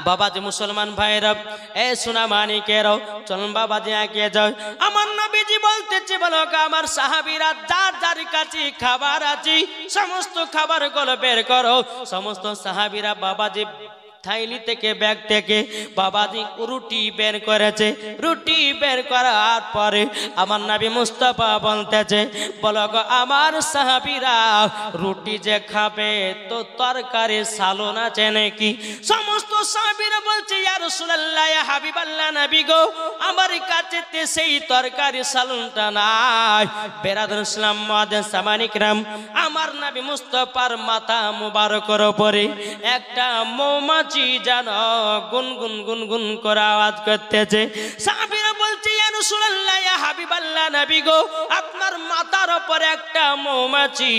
বাবাজি মুসলমান ভাইরা, এ সোনা মানিকেরাও, চলুন বাবাজি এগিয়ে যাও। আমার নবীজি বলতেছে, বলো আমার সাহাবীরা, যার যার কাছে খাবার আছে সমস্ত খাবারগুলো বের করো। সমস্ত সাহাবীরা বাবাজি থাইলি থেকে, ব্যাগ থেকে বাবাজি রুটি বের করেছে। রুটি বের করার পরে আমার নবী মুস্তাফা বলতেছে, বলো গো আমার সাহাবীরা, রুটি যে খাবে তো তরকারি সালন আছে নাকি? সমস্ত সাহাবীরা বলছে, ইয়া রাসূলুল্লাহ, ইয়া হাবিবাল্লাহ, নবী গো আমার কাছে সেই তরকারি সালনটা নাই। বেরাদুল ইসলাম মুআদ্দিন সামানি کرام, আমার নবী মুস্তাফার মাথা মুবারকের উপরে একটা মৌমাছি যেন গুনগুন গুনগুন করে আওয়াজ করতেছে। সাহাবীরা বলছে, ইয়া রাসূলুল্লাহ, ইয়া হাবিবাল্লাহ, নবী গো আপনার মাথার উপরে একটা মৌমাছি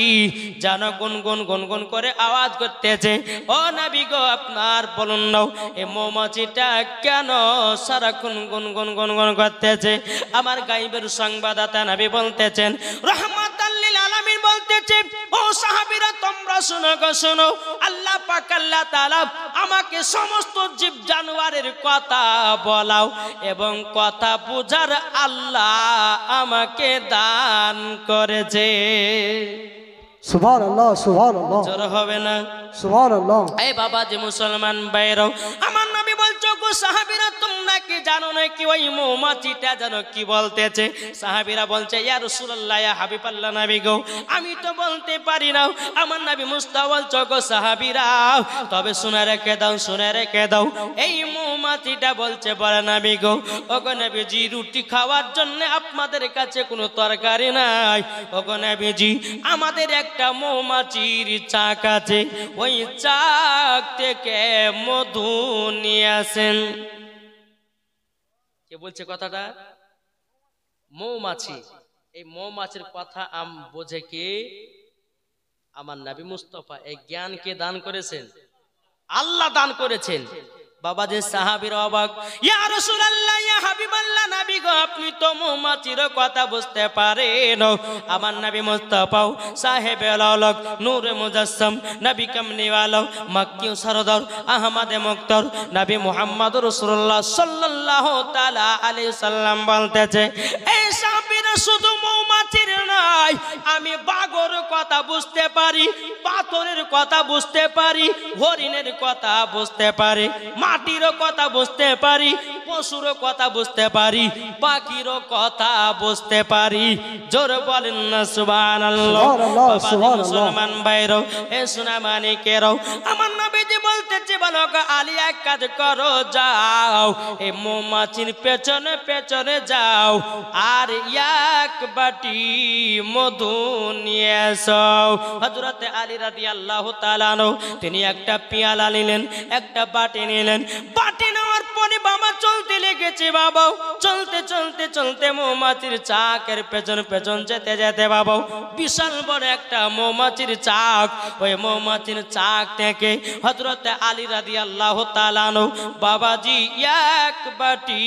যেন গুনগুন গুনগুন করে আওয়াজ করতেছে। ও নবী গো আপনার বলুন না, এই মৌমাছিটা কেন সারাক্ষণ গুনগুন গুনগুন করতেছে? আমার গায়েবের সংবাদদাতা নবী বলতেছেন, রহমাতাল লিল আলামিন বলতেছে, ও সাহাবীরা তোমরা শুনো গো শোনো, আল্লাহ পাক আল্লাহ তাআলা আমাকে সমস্ত জীব জানোয়ারের কথা বলাও এবং কথা বুঝার আল্লাহ আমাকে দান করেছে। সুবহানাল্লাহ, সুবহানাল্লাহ, জোর হবে না? সুবহানাল্লাহ। এই বাবাজি মুসলমান ভাইরাও, আমার নবী বলছো গো সাহাবীরা, তোমরা কি জানো না কি ওই মৌমাছিটা জানো কি বলতেছে? সাহাবীরা বলছে, ইয়া রাসূলুল্লাহ, ইয়া হাবিবাল্লাহ, নবী গো আমি তো বলতে পারি না। আমার নবী মুস্তাফা বলছো গো সাহাবীরা, তবে শুনে রেখে দাও, শুনে রেখে দাও, এই মৌমাছিটা বলছে, বলে নবী গো, ওগো নবীজি রুটি খাওয়ার জন্য আপনাদের কাছে কোনো তরকারি নাই। ওগো নবীজি আমাদের একটা মৌমাছির চাক আছে, ওই চাক থেকে মধু নিয়ে আসেন। কে বলছে কথাটা? মৌমাছি। এই মৌমাছির কথা বোঝে কে? আমার নবী মুস্তাফা। এই জ্ঞান কে দান করেছেন? আল্লাহ দান করেছেন। বাবাজি সাহাবীরা অবাক, ইয়া রাসূলুল্লাহ, ইয়া হাবিবাল্লাহ, নবী গো আপনি তো মৌমাছির কথা বুঝতে পারেন। আমার নবী মুস্তাফা সাহেবে আলোক নূরে মুজাসসাম, নবী কামলিওয়ালা, মক্কি সরদার, আহমদে মুক্তার, নবী মুহাম্মদ রাসূলুল্লাহ সাল্লাল্লাহু তাআলা আলাইহি সাল্লাম বলতেছে, এই সাহাবীরা শুধু মৌমাছির নয়, আমি বাগর কথা বুঝতে পারি, পাথরের কথা বুঝতে পারি, হরিণের কথা বুঝতে পারি, মাটিরও কথা বুঝতে পারি, পশুর কথা বুঝতে পারি, পাখির কথা বুঝতে পারি। জোর বলেন না সুবহানাল্লাহ। মুসলমান ভাইরো, এ সোনা মানিকেরো, আমার নবীজি বলতেছে, বলো আলী এক কাজ করো, যাও এই মৌমাছির পেছনে পেছনে যাও আর এক বাটি মধু নিয়ে এসো। হযরতে আলী রাদিয়াল্লাহু তাআলা আনহু তিনি একটা পেয়ালা নিলেন, একটা বাটি নিলেন। বাটি নেওয়ার পরে বাবা চলতে লেগেছে। বাবা চলতে চলতে চলতে মৌমাছির চাকের পেছন পেছন যেতে যেতে বাবা বিশাল বড় একটা মৌমাছির চাক, ওই মৌমাছির চাক থেকে হযরতে আলী রাদিয়াল্লাহু তাআলা আনহু বাবাজি এক বাটি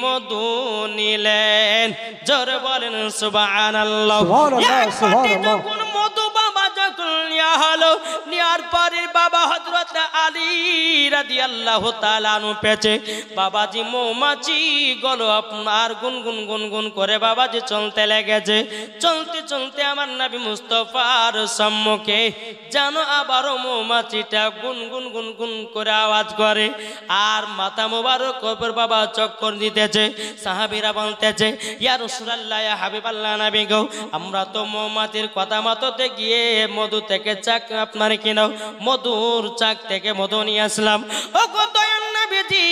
মধু নিলেন। জোরে বলেন সুবহানাল্লাহ। সুবহানাল্লাহ। মধু বাবা যখন নেওয়া হলো, নেওয়ার পরে বাবা হযরতে আলী রাদিয়াল্লাহু তাআলা আনহু পেছে বাবাজি মৌমাছি গুলো আপনার গুনগুন গুনগুন করে বাবাজি চলতে লেগেছে। চলতে চলতে আমার নবী মুস্তাফার সম্মুখে যেন আবারও মৌমাছিটা গুনগুন গুনগুন করে আওয়াজ করে আর মাথা মোবারক উপর বাবা চক্কর দিতেছে। সাহাবীরা বলতেছে, ইয়া রাসূলুল্লাহ, ইয়া হাবিবাল্লাহ, নবী গো আমরা তো মৌমাছির কথা মততে গিয়ে মধু থেকে চাক আপনার কিনাও মধুর চাক থেকে মধু নিয়ে আসলাম। ও গো দয়াল নবীজি,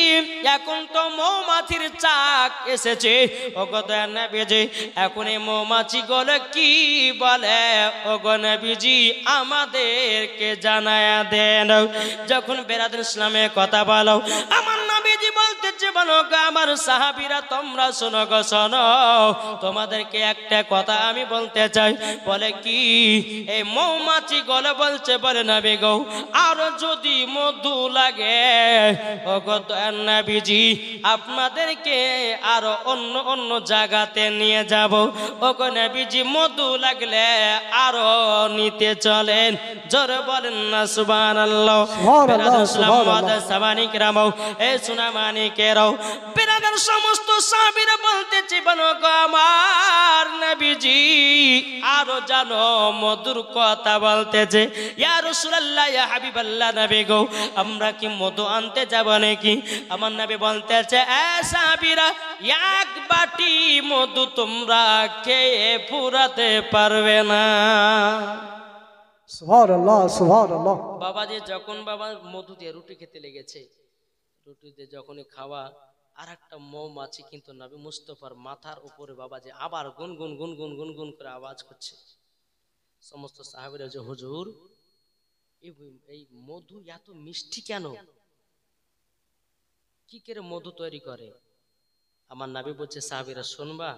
এখন তো মৌমাছির চাক এসেছে। ও গো দয়াল নবীজি, এখন এই মৌমাছি গুলো কি বলে ও গো নবীজি আমাদেরকে জানায়া দেন। যখন বেরাদুল ইসলামের কথা বলো, আমার নবীজি বলতেছে, বলো গো আমার সাহাবীরা তোমরা শোনো গো শোনো, তোমাদেরকে একটা কথা আমি বলতে চাই। বলে কি? এই মৌমাছি গুলো বলছে, বলে নবী গো আর যদি মধু লাগে ও গো দয়াল নবীজি আপনাদেরকে আরো অন্য অন্য জায়গাতে নিয়ে যাব। ওগো নবীজি মধু লাগলে আরো নিতে চলেন। জোরে বলেন না সুবহানাল্লাহ। সমস্ত সাহাবীরা বলতেছে বলো গো আমার নবীজি আরো জানো মধুর কথা বলতেছে। ইয়া রাসূলুল্লাহ ইয়া হাবিবাল্লাহ নবী গো আমরা কি মধু আনতে যাব নাকি? আমার নবী বলতেছে এ সাহাবীরা এক বাটি মধু তোমরা খেয়ে ফুরাতে পারবে না। সুবহানাল্লাহ সুবহানাল্লাহ। বাবাজি যখন বাবা মধু দিয়ে রুটি খেতে লেগেছে, রুটি দিয়ে যখনই খাওয়া আর একটা মৌমাছি কিন্তু নবী মুস্তাফার মাথার উপরে বাবাজি আবার গুনগুন গুনগুন গুনগুন করে আওয়াজ করছে। সমস্ত সাহাবীরা যে হুজুর এই মধু এত মিষ্টি কেন, কি করে মধু তৈরি করে? আমার নবী বলছে সাহাবীরা শুনবা,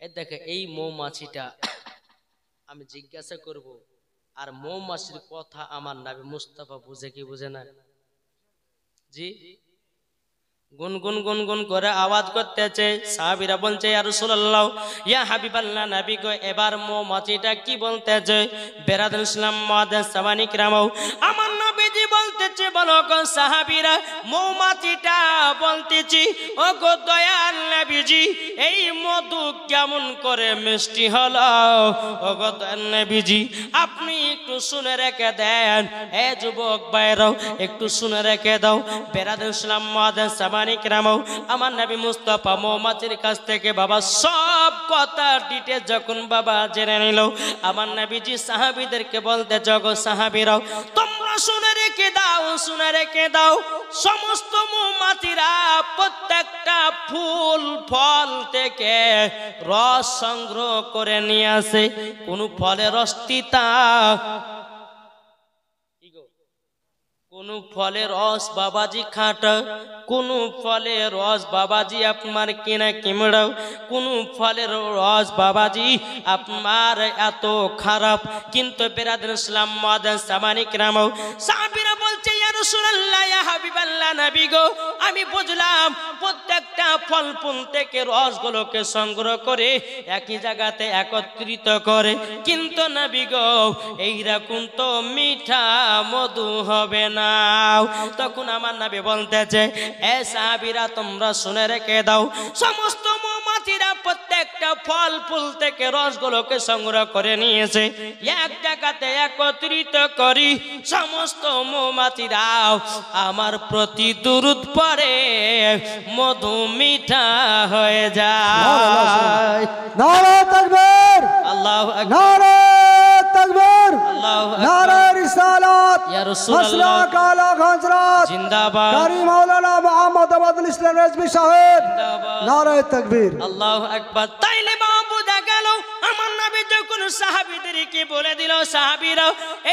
এই দেখে এই মৌমাছিটা আমি জিজ্ঞাসা করব, আর মৌমাছির কথা আমার নবী মুস্তাফা বুঝে কি বুঝে না? জি গুনগুন গুনগুন করে আওয়াজ করতেছে। সাহাবীরা বলছে ইয়া রাসূলুল্লাহ ইয়া হাবিবাল্লাহ নবী গো এবার মৌমাছিটা কি বলতেছে? বেরাদুল ইসলাম মুআদ্দাস সাবানি কিরামও আমার নবীজি বলতেছে বলো গো সাহাবীরা মৌমাছিটা বলতেছি ও গো দয়াল নবীজি এই মধু কেমন করে মিষ্টি হলো? ও গো দয়াল নবীজি আপনি একটু শুনে রেখে দেন। এ যুবক ভাইরাও একটু শুনে রেখে দাও। বেরাদুল ইসলাম মুআদ্দাস আমার নবী মুস্তাফা মৌমাছির কাছ থেকে বাবা সব কথা ডিটেইলস যখন বাবা জেনে নিল, আমার নবীজি সাহাবীদেরকে বলতে জগো সাহাবীরাও তোমরা শুনে রেখে দাও, শুনে রেখে দাও। সমস্ত মৌমাছিরা প্রত্যেকটা ফুল ফল থেকে রস সংগ্রহ করে নিয়ে আসে। কোন ফলের রস তিতা, কোন ফলের রস বাবাজি খাটা, কোন ফলের রস বাবাজি আপনার কিনা কিমড়াও, কোন ফলের রস বাবাজি আপনার এত খারাপ। কিন্তু বেরাদুল ইসলাম মুআদ্দাস সাবানি কিরামও সাহাবীরা বলছে ইয়া রাসূলুল্লাহ ইয়া হাবিবাল্লাহ নবী গো আমি বুঝলাম প্রত্যেকটা ফল ফুল থেকে রসগুলোকে সংগ্রহ করে একই জায়গাতে একত্রিত করে, কিন্তু নবী গো এইরকম তো মিঠা মধু হবে না। তখন আমার নবী বলতেছে এ সাহাবীরা তোমরা শুনে রেখে দাও। সমস্ত মৌমাছিরা প্রত্যেকটা ফল ফুল থেকে রসগুলোকে সংগ্রহ করে নিয়েছে, এক জায়গাতে একত্রিত করি। সমস্ত মৌমাছিরা আমার প্রতি দুরূদ পড়ে মধু মিঠা হয়ে যায়। নারে তাকবীর, আল্লাহু আকবার, নারে তাকবীর, আল্লাহু আকবার, নারে রিসালাত, ইয়া রাসূলুল্লাহ মাসলাক আলা হযরত জিন্দাবাদ, কারি মাওলানা মুহাম্মদ আবাদুল ইসলাম রেজভী সাহেব, জিন্দাবাদ, নারে তাকবীর, আল্লাহু আকবার। তাইলে বাবা বোঝা গেল আমার নবী যখন সাহাবীদেরকে বলে দিল সাহাবীরা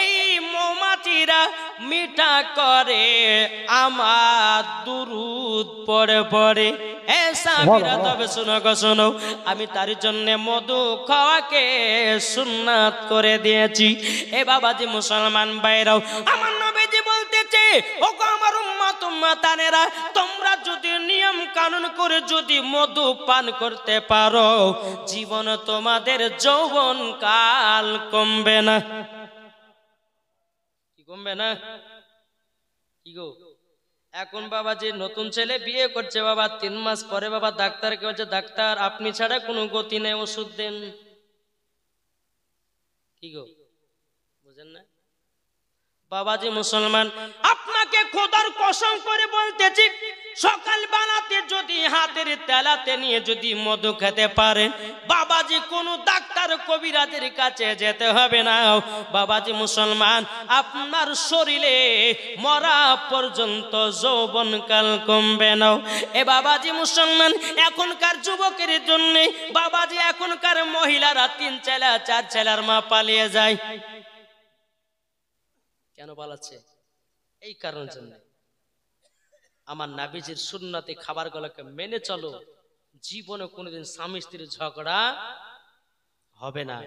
এই মৌমাছিরা মিঠা করে আমার দুরূদ পড়ে পড়ে। এ সাহাবীরা তবে শোনো গো শোনো, আমি তার জন্য মধু খাওয়াকে সুন্নাত করে দিয়েছি। এ বাবাজি মুসলমান ভাইরাও আমার নবীজি বলতেছে ও গো আমার উম্মত উম্মতানেরা তোমরা যদি নিয়ম কানুন করে যদি মধু পান করতে পারো জীবন তোমাদের যৌবন কাল কমবে না। কি কমবে না? কি গো এখন বাবা যে নতুন ছেলে বিয়ে করছে বাবা 3 মাস পরে বাবা ডাক্তারকে বলছে ডাক্তার আপনি ছাড়া কোনো গতি নেই, ওষুধ দেন। কি গো বুঝেন না? বাবাজি মুসলমান আপনাকে খোদার কসম করে বলতেছি সকাল বেলাতে যদি হাতের তেলাতে নিয়ে যদি মধু খেতে পারেন বাবাজি কোন ডাক্তার কবিরাজের কাছে যেতে হবে না। বাবাজি মুসলমান আপনার শরীরে মরা পর্যন্ত যৌবনকাল কমবে না। এ বাবাজি মুসলমান এখনকার যুবকের জন্য বাবাজি এখনকার মহিলারা 3 ছেলে 4 ছেলের মা পালিয়ে যায়। কেন পালাচ্ছে? এই কারণের জন্য আমার নবীজির সুন্নতে খাবারগুলোকে মেনে চলো, জীবনে কোনোদিন স্বামী স্ত্রীর ঝগড়া হবে না।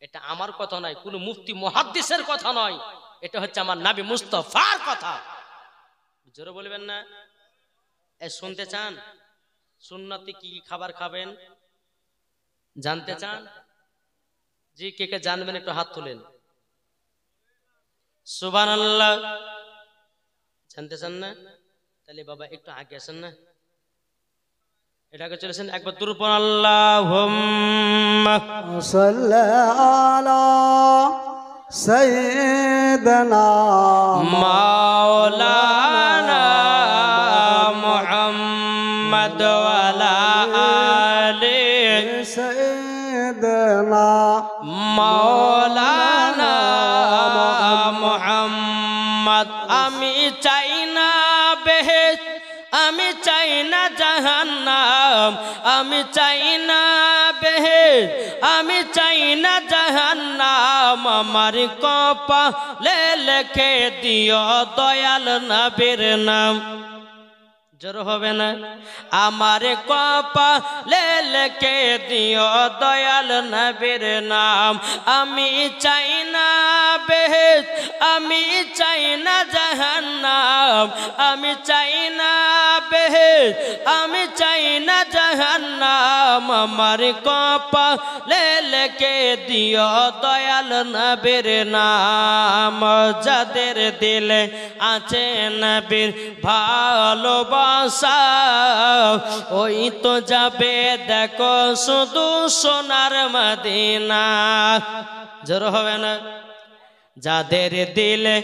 এটা আমার কথা নয়, কোন মুফতি মুহাদ্দিসের কথা নয়, এটা হচ্ছে আমার নবী মুস্তাফার কথা। জোরে বলবেন না? শুনতে চান সুন্নতি কি কি খাবার খাবেন জানতে চান? জি, কে কে জানবেন একটু হাত তুলেন। সুবহানাল্লাহ। জানতে চান না? তাহলে বাবা একটু আগে আসেন না, এটাকে চলেছেন একবার দুরূপন আল্লাহুম্মা সাল্লি আলা সাইয়্যিদিনা মাওলানা মুহাম্মদ ওয়া আলা আলি সাইয়্যিদিনা মাওলানা মুহাম্মদ। আমি চাই না বেহেশত, আমি চাই না জাহান্নাম, আমি চাই না বেহেশত, আমি চাই না জাহান্নাম। আমার কপালে লিখে দিও দয়াল নবীর নাম। জোর হবে না? আমার কপালে লিখে দিও দয়াল নবীর নাম। আমি চাই না বেহেশত, আমি চাই না জাহান্নাম, আমি চাই না বেহেশত, আমি চাই না জাহান্নাম। আমার কপালে লিখে দিও দয়াল নবীর নাম। যাদের দিলে আছে নবীর ভালোবাসা, ওই তো যাবে দেখো শুধু সোনার মদিনা। জোর হবে না? যাদের দিলে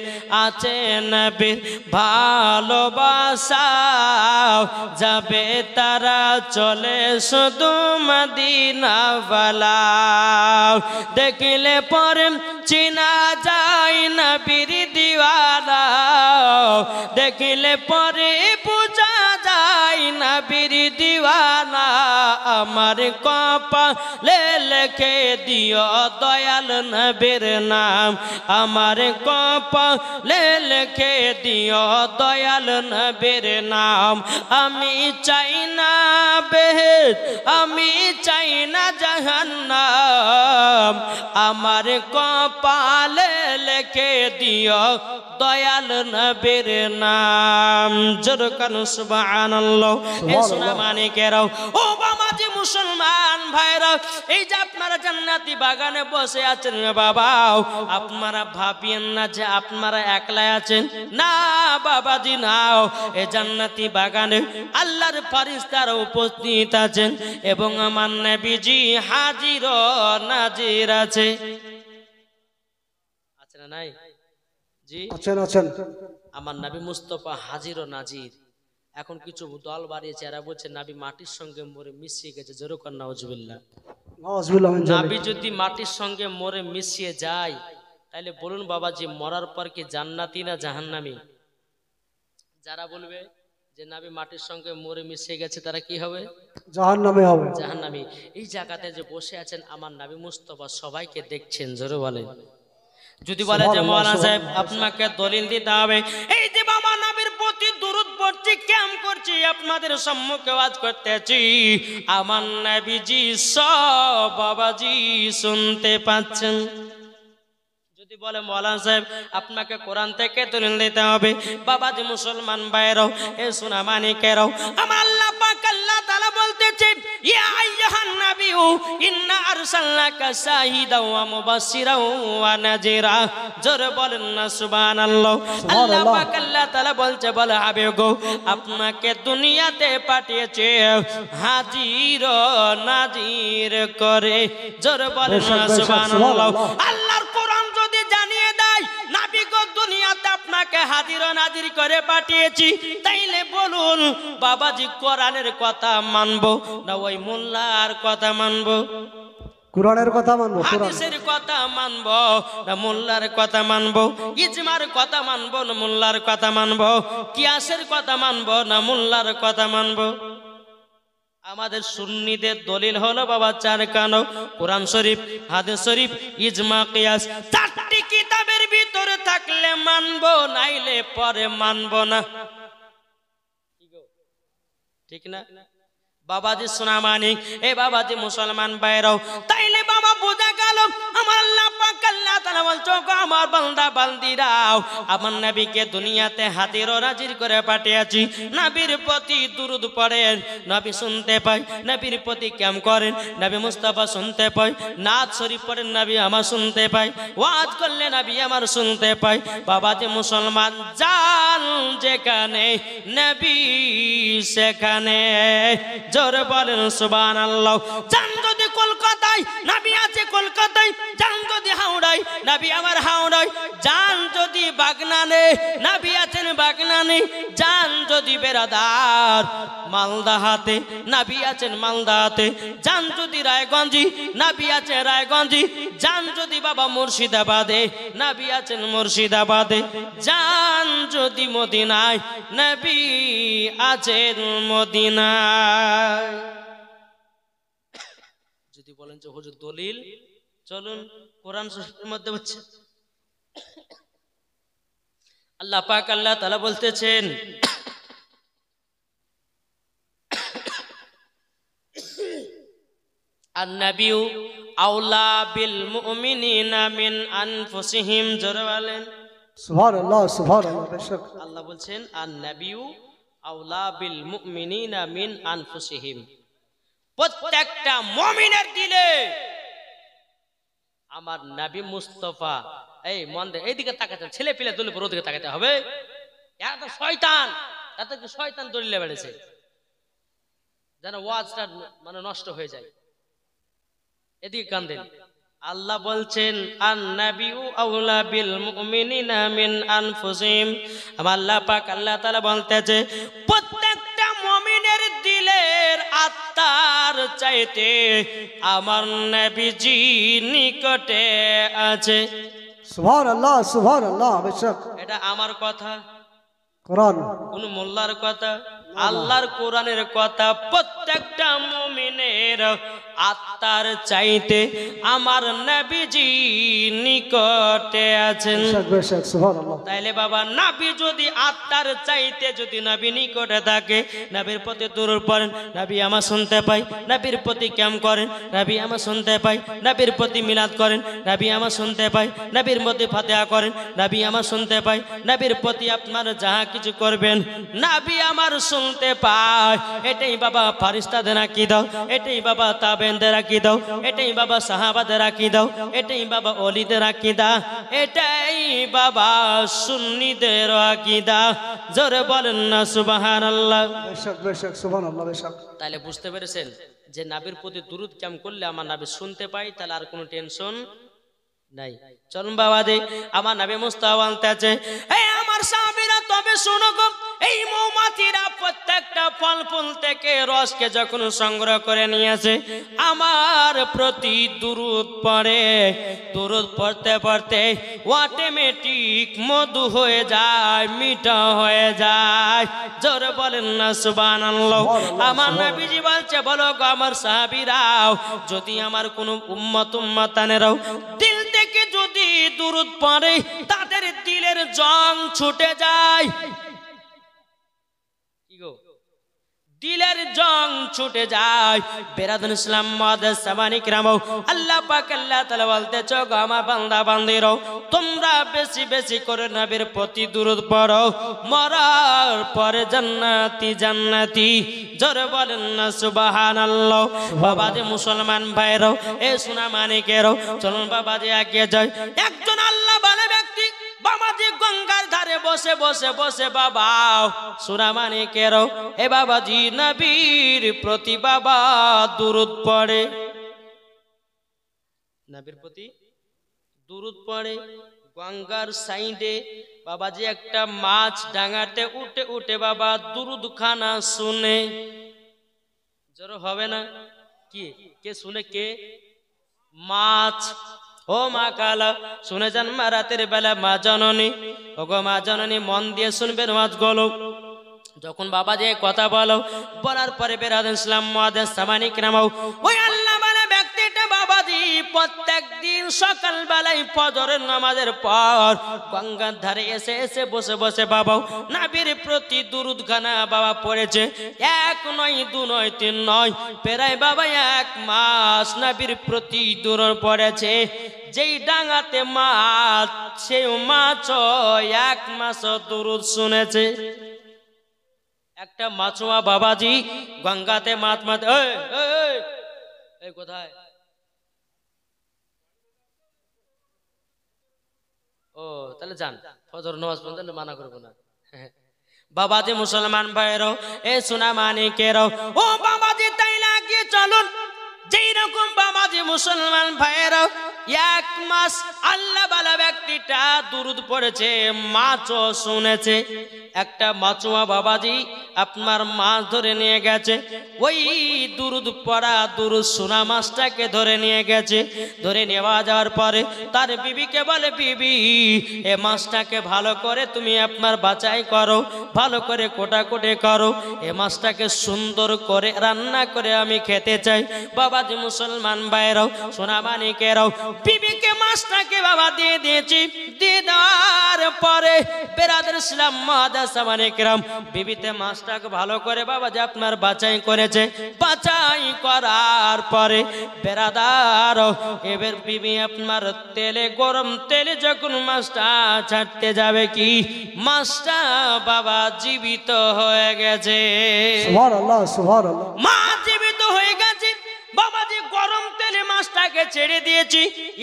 আছে নবীর ভালোবাসা, যাবে তারা চলে শুধু মদিনা ওয়ালা। দেখিলে পরে চিনা যায় নবীর দিওয়ানা, দেখিলে পরে বুঝা যায় নবীর দিওয়ানা। আমার কপালে লিখে দিও দয়াল নবীর নাম, আমার কপালে লিখে দিও দয়াল নবীর নাম। আমি চাই না বেহেশত, আমি চাই না জাহান্নাম, আমার কপালে লিখে দিও দয়াল নবীর নাম। জোর কান সুবহানাল্লাহ। এ সোনা মানিকেরাও, ও বাবাজি মুসলমান ভাইরা, এই যে আপনারা জান্নাতি বাগানে বসে আছেন বাবা, আপনারা ভাবিয়েন না যে আপনারা একলাই আছেন। না বাবাজি নাও, এই জান্নাতি বাগানে আল্লাহর ফেরেশতারা উপস্থিত আছেন এবং আমার নবীজি হাজির ও নাজির আছে। আছে না নাই? জি আছেন আছেন। আমার নবী মুস্তাফা হাজির ও নাজির। এখন কিছু দল বাড়িয়েছে, এরা বলছে নবী মাটির সঙ্গে মরে মিশিয়ে গেছে। জোরে কর নাউজুবিল্লাহ। নাউজুবিল্লাহ। নবী যদি মাটির সঙ্গে মরে মিশিয়ে যায়, তাহলে বলুন বাবাজি মরার পর কি জান্নাতি না জাহান্নামী? যারা বলবে যে নবী মাটির সঙ্গে মরে মিশিয়ে গেছে, তারা কি হবে? জাহান্নামে হবে। জাহান্নামী। এই জায়গাতে যে বসে আছেন আমার নবী মুস্তাফা সবাইকে দেখছেন। জোরে বলেন। যদি বলে যে মাওলানা সাহেব আপনাকে দলিল দিতে হবে, এই যে বাবা নবীর প্রতি দুরূদ পড়ছি, ক্যাম করছি, আপনাদের সম্মুখে ওয়াজ করতেছি, আমার নবীজি সব বাবাজি শুনতে পাচ্ছেন। যদি বলে মাওলানা সাহেব আপনাকে কোরআন থেকে দলিল দিতে হবে, বাবাজি মুসলমান ভাইরাও, এ সোনা মানিকেরাও, আমার আল্লাহ পাক আল্লাহ তাআলা বলতেছে, ইয়া আইয়ুহান নাবিয়্যু ইন্না আরসালনাকা শাহিদাও ওয়া মুবাশশিরাও ওয়া নাযীরা। জোরে বলেন না সুবহানাল্লাহ। আল্লাহ পাক আল্লাহ তাআলা বলছে, বলে হাবিব গো, আপনাকে দুনিয়াতে পাঠিয়েছে হাজির ও নাজির করে। জোরে বলেন না সুবহানাল্লাহ। আল্লাহর কোরআন যদি জানিয়ে দেয় নবী গো দুনিয়াতে আপনাকে হাজির ও নাজির করে পাঠিয়েছি, তাইলে বলুন বাবাজি কোরআনের কথা মানবো না ওই মোল্লার কথা মানবো? কোরআনের কথা মানবো, হাদিসের কথা মানবো না মোল্লার কথা মানবো? ইজমার কথা মানবো না মোল্লার কথা মানবো? কিয়াসের কথা মানবো না মোল্লার কথা মানবো? আমাদের সুন্নিদের দলিল হলো বাবা চার কানো, কোরআন শরীফ, হাদিস শরীফ, ইজমা, কিয়াস। চারটি কিতাবের ভিতরে থাকলে মানবো, নাইলে পরে মানবো না। ঠিক না বাবাজি সোনা মানিক? এ বাবাজি মুসলমান ভাইরাও, তাইলে বাবা বোঝা গেল আমার আল্লাহ পাক পাক আল্লাহ তাআলা বলছো আমার বান্দা বান্দিরাও আমার নবীকে দুনিয়াতে হাতিরও নাজির করে পাঠিয়েছি নবীর প্রতি দুরূদ পড়েন নবী শুনতে পায় নবীর প্রতি কেমন করেন নবী মুস্তাফা শুনতে পায় নাত শরীফ পড়েন নবী আমার শুনতে পায় ওয়াজ করলে নবী আমার শুনতে পায় বাবা যে মুসলমান জান যেখানে নবী সেখানে জোরে বলেন সুবহানাল্লাহ জান যদি কলকাতায় নবী আছে কলকাতায় জান যদি হাওড়ায় নবী আমার হাওড়ায় জান যদি বাগনানে নবী আছেন বাগনানে জান যদি বেরাদার মালদাহাতে নবী আছেন মালদাহাতে জান যদি রায়গঞ্জি নবী আছেন রায়গঞ্জি জান যদি বাবা মুর্শিদাবাদে নবী আছেন মুর্শিদাবাদে জান যদি মদিনায় নবী আছেন মদিনায় যদি বলেন যে হুজুর দলিল চলুন কোরআন শরীফের মধ্যে হচ্ছে আল্লাহ পাক আল্লাহ তাআলা বলতেছেন আন-নাবিয়্যু আওলা বিল মুমিনিনা মিন আনফুসিহিম জোরে বলেন সুবহানাল্লাহ সুবহানাল্লাহ বেশক আল্লাহ বলছেন আন-নাবিয়্যু আওলা বিল মুমিনিনা মিন আনফুসিহিম প্রত্যেকটা মুমিনের দিলে আমার নবী মুস্তাফা এই মন দে এইদিকে তাকাতে ছেলে পিলে দলে বড় দিকে তাকাতে হবে এত শয়তান তাতে শয়তান দলিলে বেড়েছে যেন ওয়াজটা মানে নষ্ট হয়ে যায় এদিকে কান দেন আল্লাহ বলছেন আন-নাবিয়্যু আওলা বিল মুমিনিনা মিন আনফুসিহিম আমার আল্লাহ পাক আল্লাহ তাআলা বলতেছে প্রত্যেকটা মুমিনের দিলের আত্মার চাইতে আমার নবীজি নিকটে আছে সুবহানাল্লাহ সুবহানাল্লাহ বেশক এটা আমার কথা কোরআন কোন মোল্লার কথা আল্লাহর কোরআনের কথা প্রত্যেকটা মুমিনের আত্মার চাইতে আমার নবীজি নিকটে আছেন বেশক বেশক সুবহানাল্লাহ তাইলে বাবা নবী যদি আত্মার চাইতে যদি নবী নিকটে থাকে নবীর প্রতি দরুদ পড়েন নবী আমার শুনতে পাই নবীর প্রতি কেমন করেন নবী আমার শুনতে পাই নবীর প্রতি মিলাদ করেন নবী আমার শুনতে পাই নবীর প্রতি ফাতিহা করেন নবী আমার শুনতে পাই নবীর প্রতি আপনার যাহা কিছু করবেন নবী আমার শুনতে পায় এটাই বাবা ফারিস্তাদের রাখি দাও এটাই বাবা তাবেনদের রাখি দাও এটাই বাবা সাহাবাদের রাখি দাও এটাই বাবা ওলিদের রাখি দাও এটাই বাবা সুন্নিদের আকীদা জোরে বলেন না সুবহানাল্লাহ বেশক বেশক সুবহানাল্লাহ বেশক তাহলে বুঝতে পেরেছেন যে নবীর প্রতি দুরূদ কেমন করলে আমার নবী শুনতে পাই তাহলে আর কোনো টেনশন নাই চলুন বাবা দে আমার নবী মুস্তাফা বলতেছে এই আমার সাহাবীরা তবে শুনো গো এই মৌমাছিরা প্রত্যেকটা ফল ফুল থেকে রসকে যখন সংগ্রহ করে নিয়ে আসে আমার প্রতি দুরূদ পড়ে দুরূদ পড়তে পড়তে অটোমেটিক মধু হয়ে যায় মিঠা হয়ে যায় জোরে বলেন না সুবহানাল্লাহ আমার নবীজি বলছে বলো গো আমার সাহাবীরাও যদি আমার কোনো উম্মতানেরাও দিল থেকে যদি দুরূদ পড়ে তাদের দিলের জং ছুটে যায় কি গো দিলের জং ছুটে যায় বেরাদুল ইসলাম মুআদ্দাস সামানি کرام আল্লাহ পাক আল্লাহ তাআলা বলতেছো গো আমার বান্দা বান্দিরো তোমরা বেশি বেশি করে নবীর প্রতি দুরূদ পড়ো মরার পরে জান্নাতি জান্নাতি জোরে বলেন না সুবহানাল্লাহ বাবা যে মুসলমান ভাইরো এ সোনা মানিকেরো চলুন বাবা যে এগিয়ে যাই একজন আল্লাহ বলে ব্যক্তি বাবাজি গঙ্গার ধারে বসে বসে বসে বাবা সোনা মানিকেরো এ বাবাজি নবীর প্রতি বাবা দুরূদ পড়ে নবীর প্রতি দুরূদ পড়ে গঙ্গার সাইডে বাবাজি একটা মাছ ডাঙাতে উঠে উঠে বাবা দুরূদ খানা শুনে জোর হবে না কি কে শুনে কে মাছ ও মা কালা শুনে যান মা রাতের বেলা মা জননী ও গো মা জননী মন দিয়ে শুনবেন ওয়াজগুলো যখন বাবা যে কথা বলো বলার পরে বেরাদুল ইসলাম মুআদ্দাস সামানি کرام ওই আল্লাহ বলে ব্যক্তিটা বাবাজি প্রত্যেকদিন সকাল বেলায় ফজরের নামাজের পর গঙ্গার ধারে এসে এসে বসে বসে বাবা নবীর প্রতি দুরূদ খানা বাবা পড়েছে এক নয় দু নয় তিন নয় প্রায় বাবা এক মাস নবীর প্রতি দুরূদ পড়েছে যেই ডাঙাতে মাছ, সেই মাছ 1 মাস দুরূদ শুনেছে। একটা মাছুয়া বাবাজি গঙ্গাতে মাছ মারতে, এই কোথায়? ও তাহলে যান, ফজর নামাজ পড়তে মানা করবো না। বাবাজি মুসলমান ভাইরাও, এ সোনা মানিকেরাও, ও বাবাজি তাই লাগিয়ে চলুন। যেই রকম বাবাজি মুসলমান ভাইরাও 1 মাস আল্লাহ বালা ব্যক্তিটা দুরূদ পড়েছে, মাছও শুনেছে। একটা মাছুয়া বাবাজি আপনার মাছ ধরে নিয়ে গেছে, ওই দুরূদ পড়া দুরূদ শোনা মাছটাকে ধরে নিয়ে গেছে। ধরে নেওয়া যাওয়ার পরে তার বিবিকে বলে, বিবি এ মাছটাকে ভালো করে তুমি আপনার বাছাই করো, ভালো করে কোটাকুটি করো, এ মাছটাকে সুন্দর করে রান্না করে আমি খেতে চাই। বাবাজি মুসলমান ভাইরাও, সোনা মানিকেরাও, বিবিকে মাছটাকে বাবা দিয়ে দিয়েছি। দিয়ে দেওয়ার পরে বেরাদের ইসলাম মাদাসা মানিকেরাম, বিবিতে মাছটাকে ভালো করে বাবা যে আপনার বাছাই করেছে। বাছাই করার পরে বেরাদার এবার বিবি আপনার তেলে, গরম তেলে যখন মাছটা ছাড়তে যাবে, কি মাছটা বাবা জীবিত হয়ে গেছে। সুবহানাল্লাহ সুবহানাল্লাহ। মাছ জীবিত হয়ে গেছে। বাবাজি গরম তেলে মাছটাকে ছেড়ে দিয়েছি,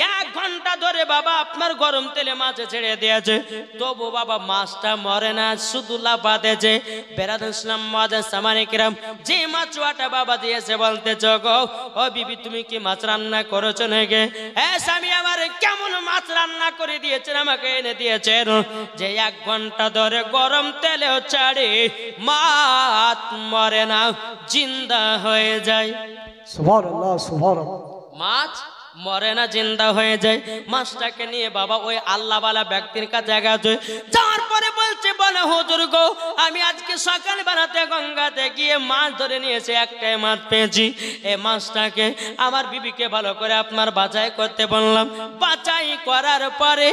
1 ঘন্টা ধরে বাবা আপনার গরম তেলে মাছ ছেড়ে দিয়েছে, তবু বাবা মাছটা মরে না, শুধু লাফাতেছে। বেরাদ ইসলাম মাদাসা মানিকেরাম, যে মাছুয়াটা বাবা দিয়েছে বলতেছ, গো ও বিবি তুমি কি মাছ রান্না করেছো নাকি? স্বামী আমার কেমন মাছ রান্না করে দিয়েছেন, আমাকে এনে দিয়েছেন, যে 1 ঘন্টা ধরে গরম তেলে ছাড়ে মাছ মরে না, জিন্দা হয়ে যায়। সুবহানাল্লাহ সুবহানাল্লাহ। মাছ মরে না, জিন্দা হয়ে যায়। মাছটাকে নিয়ে বাবা ওই আল্লাহওয়ালা ব্যক্তির কাছে গেছে। যাওয়ার পরে বলছে, বলে হুজুর গো, আমি আজকে সকাল বেলাতে গঙ্গাতে গিয়ে মাছ ধরে নিয়েছি, একটাই মাছ পেয়েছি। এই মাছটাকে আমার বিবিকে ভালো করে আপনার বাছাই করতে বললাম। বাছাই করার পরে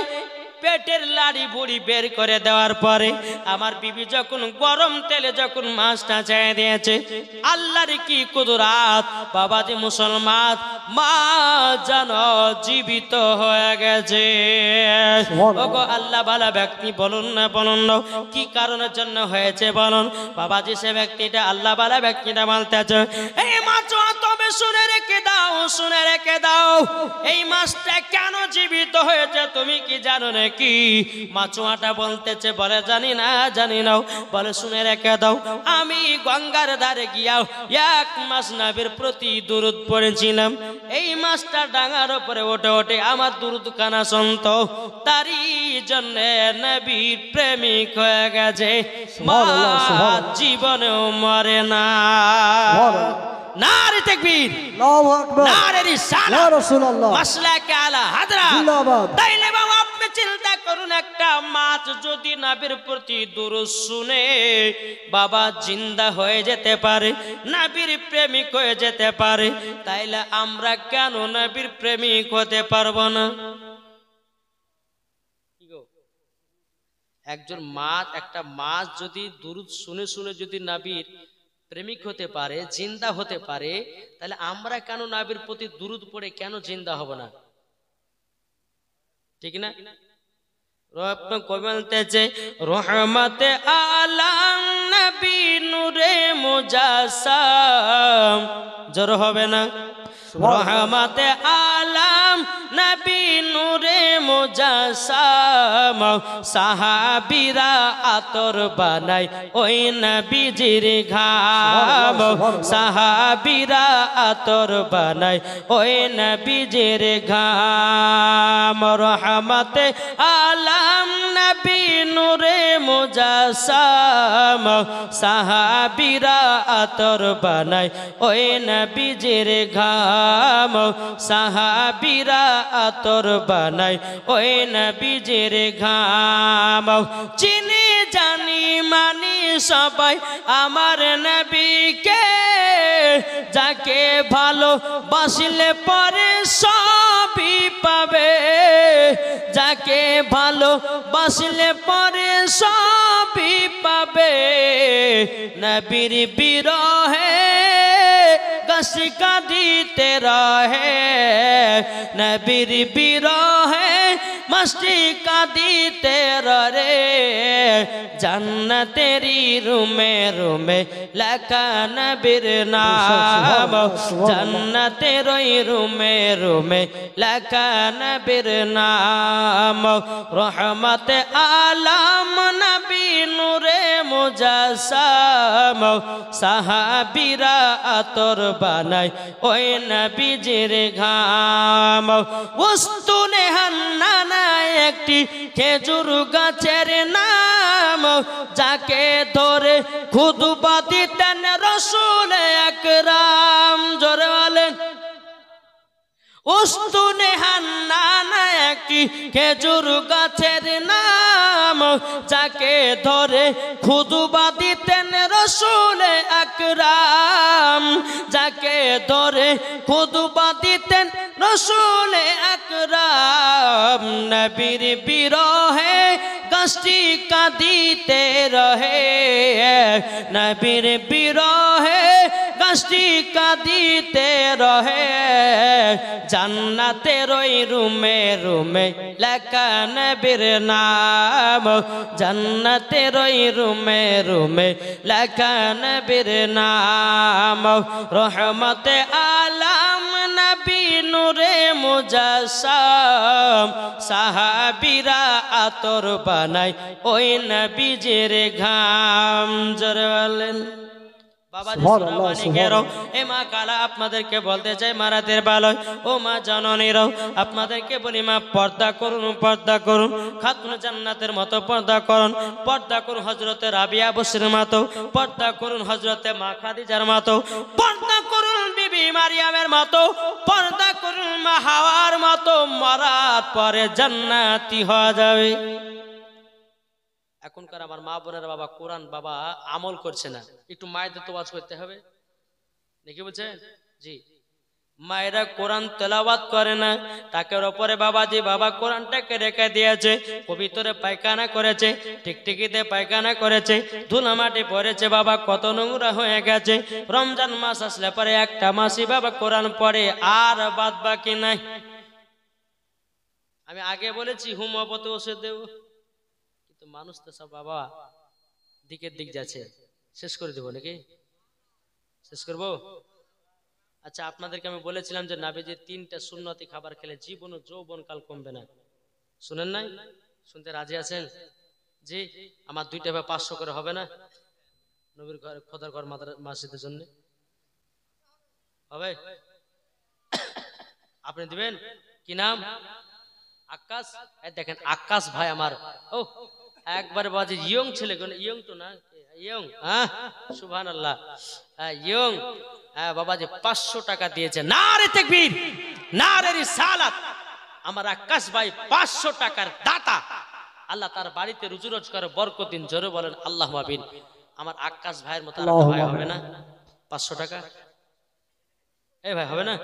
পেটের লাড়ি বুড়ি বের করে দেওয়ার পরে আমার বিবি যখন গরম তেলে যখন মাছটা ছেড়ে দিয়েছে, আল্লাহর কি কুদরাত বাবাজি মুসলমান, মাছ যেন জীবিত হয়ে গেছে। ওগো আল্লাহ বালা ব্যক্তি, বলুন না বলুন না কি কারণের জন্য হয়েছে বলুন। বাবাজি সে ব্যক্তিটা আল্লাহ বালা ব্যক্তিটা বলতেছে, এই মাছ তবে শুনে রেখে দাও, শুনে রেখে দাও, এই মাছটা কেন জীবিত হয়েছে তুমি কি জানো নাকি? মাছুয়াটা বলতেছে, বলে জানি না, জানি না। বলে শুনে রেখে দাও, আমি গঙ্গার ধারে গিয়াও 1 মাস নবীর প্রতি দুরূদ পড়েছিলাম। এই মাছটা ডাঙার উপরে ওঠে ওঠে আমার দুরূদ কানা শুনত, তারই জন্য নবীর প্রেমিক হয়ে গেছে। মাছ জীবনেও মরে না। নারে তাকবীর, আল্লাহু আকবার, নারে রিসালাত, ইয়া রাসূলুল্লাহ, মাসলাকে আলা হাজরা জিন্দাবাদ। তাইলে বাবা আপনি চিন্তা করুন, একটা মাছ যদি নবীর প্রতি দুরূদ শুনে বাবা জিন্দা হয়ে যেতে পারে, নবীর প্রেমিক হয়ে যেতে পারে, তাইলে আমরা কেন নবীর প্রেমিক হতে পারবো না? একজন মাছ, একটা মাছ যদি দুরূদ শুনে শুনে যদি নবীর প্রেমিক হতে পারে, জিন্দা হতে পারে, তাহলে আমরা কেন নবীর প্রতি দুরূদ পড়ে কেন জিন্দা হব না? ঠিক না? রব বলতেছে, রহমতে আলাম নবী নূরে মুজাসসাম, জোর হবে না? রহমতে আলাম নবী নূরে মুজাসসাম, সাহাবীরা আতর বানায় ওই নবীজির ঘাম, সাহাবীরা আতর বানায় ওই নবীজির ঘাম। রহমতে আলাম নবী নূরে মুজাসসাম, সাহাবীরা আতর বানায় ওই নবীজির ঘাম, সাহাবীরা আতর বানায় ওই নবীজির ঘাম। চিনি জানি মানি সবাই আমার নবীকে, যাকে ভালো বাসলে পরে সবই পাবে, যাকে ভালো বাসলে পরে সবই পাবে। নবীর বিরহে গাছি কাঁদিতে রহে নবীর বিরহে মাসটি কাঁদিতে রে জান্নাতেরি রুমে রুমে লেখা নবীর নাম জান্নাতের ওই রুমে রুমে লেখা নবীর নাম রহমতে আলাম নবী নূরে মুজাসসাম সাহাবীরা আতর বানায় ওই নবীজির ঘাম উস্তুনে হান্নানা একটি খেজুর গাছের নাম যাকে ধরে খুতবা দিতেন রাসূল আকরাম জোরে বলেন উস্তুনে হান্নানা একটি খেজুর গাছের নাম যাকে ধরে খুতবা দিতেন রাসূল আকরাম যাকে ধরে খুতবা দিতেন রাসূল আকরাম নবীর বিরহে গাছটি কাঁদিতে রহে নবীর বিরহে গাছটি কাঁদিতে রহে জান্নাতের ওই রুমে রুমে লেখা নবীর নাম জান্নাতের ওই রুমে রুমে লেখা নবীর নাম রহমতে আলাম নবী নূরে মুজাসসাম সাহাবীরা আতর বানায় ওই নবীজির ঘাম জোরে বলেন বাবাজি সুরামানিকেরও এ মা কালা আপনাদেরকে বলতে চাই মারাতের বালয় ও মা জননীরাও আপনাদেরকে বলি মা পর্দা করুন খাতুন জান্নাতের মতো পর্দা করুন হযরতে রাবিয়া বসরির মতো পর্দা করুন হযরতে মা খাদিজার মতো পর্দা করুন বিবি মারিয়ামের মতো পর্দা করুন মা হাওয়ার মতো মরার পরে জান্নাতি হয়ে যাবে এখনকার আমার মা বোনের বাবা কোরআন বাবা আমল করছে না একটু মায়েদের তো ওয়াজ করতে হবে নাকি বলছেন জি মায়েরা কোরআন তেলাওয়াত করে না তাকের উপরে বাবাজি বাবা কোরআনটাকে রেখে দিয়েছে পবিত্রে পায়খানা করেছে টিকটিকিতে পায়খানা করেছে ধুলামাটি পড়েছে বাবা কত নোংরা হয়ে গেছে রমজান মাস আসলে পরে একটা মাসই বাবা কোরআন পড়ে আর বাদ বাকি নাই আমি আগে বলেছি হোমিওপ্যাথি ওষুধ দেব মানুষ তো সব বাবা দিকের দিক যাচ্ছে শেষ করে দেবো নাকি শেষ করবো আচ্ছা আপনাদেরকে আমি বলেছিলাম যে নবীজির 3টা সুন্নতি খাবার খেলে জীবন ও যৌবন কাল কমবে না শুনেন নাই শুনতে রাজি আছেন জি আমার 2টা বা 500 করে হবে না নবীর ঘর খোদার ঘর মসজিদের জন্য হবে আপনি দিবেন কি নাম আকাশ এই দেখেন আকাশ ভাই আমার ও একবার বাজে ইয়ং ছেলে কোন ইয়ং তো না ইয়ং হ্যাঁ সুবহানাল্লাহ ইয়ং বাবাজি 500 টাকা দিয়েছে নারে তাকবীর নারে রিসালাত আমার আকাশ ভাই 500 টাকার দাতা আল্লাহ তার বাড়িতে রুজি রোজগার বরকত দিন জোরে বলেন আল্লাহুম্মা আমিন আমার আকাশ ভাইয়ের মতো আর ভাই হবে না 500 টাকা এই ভাই হবে না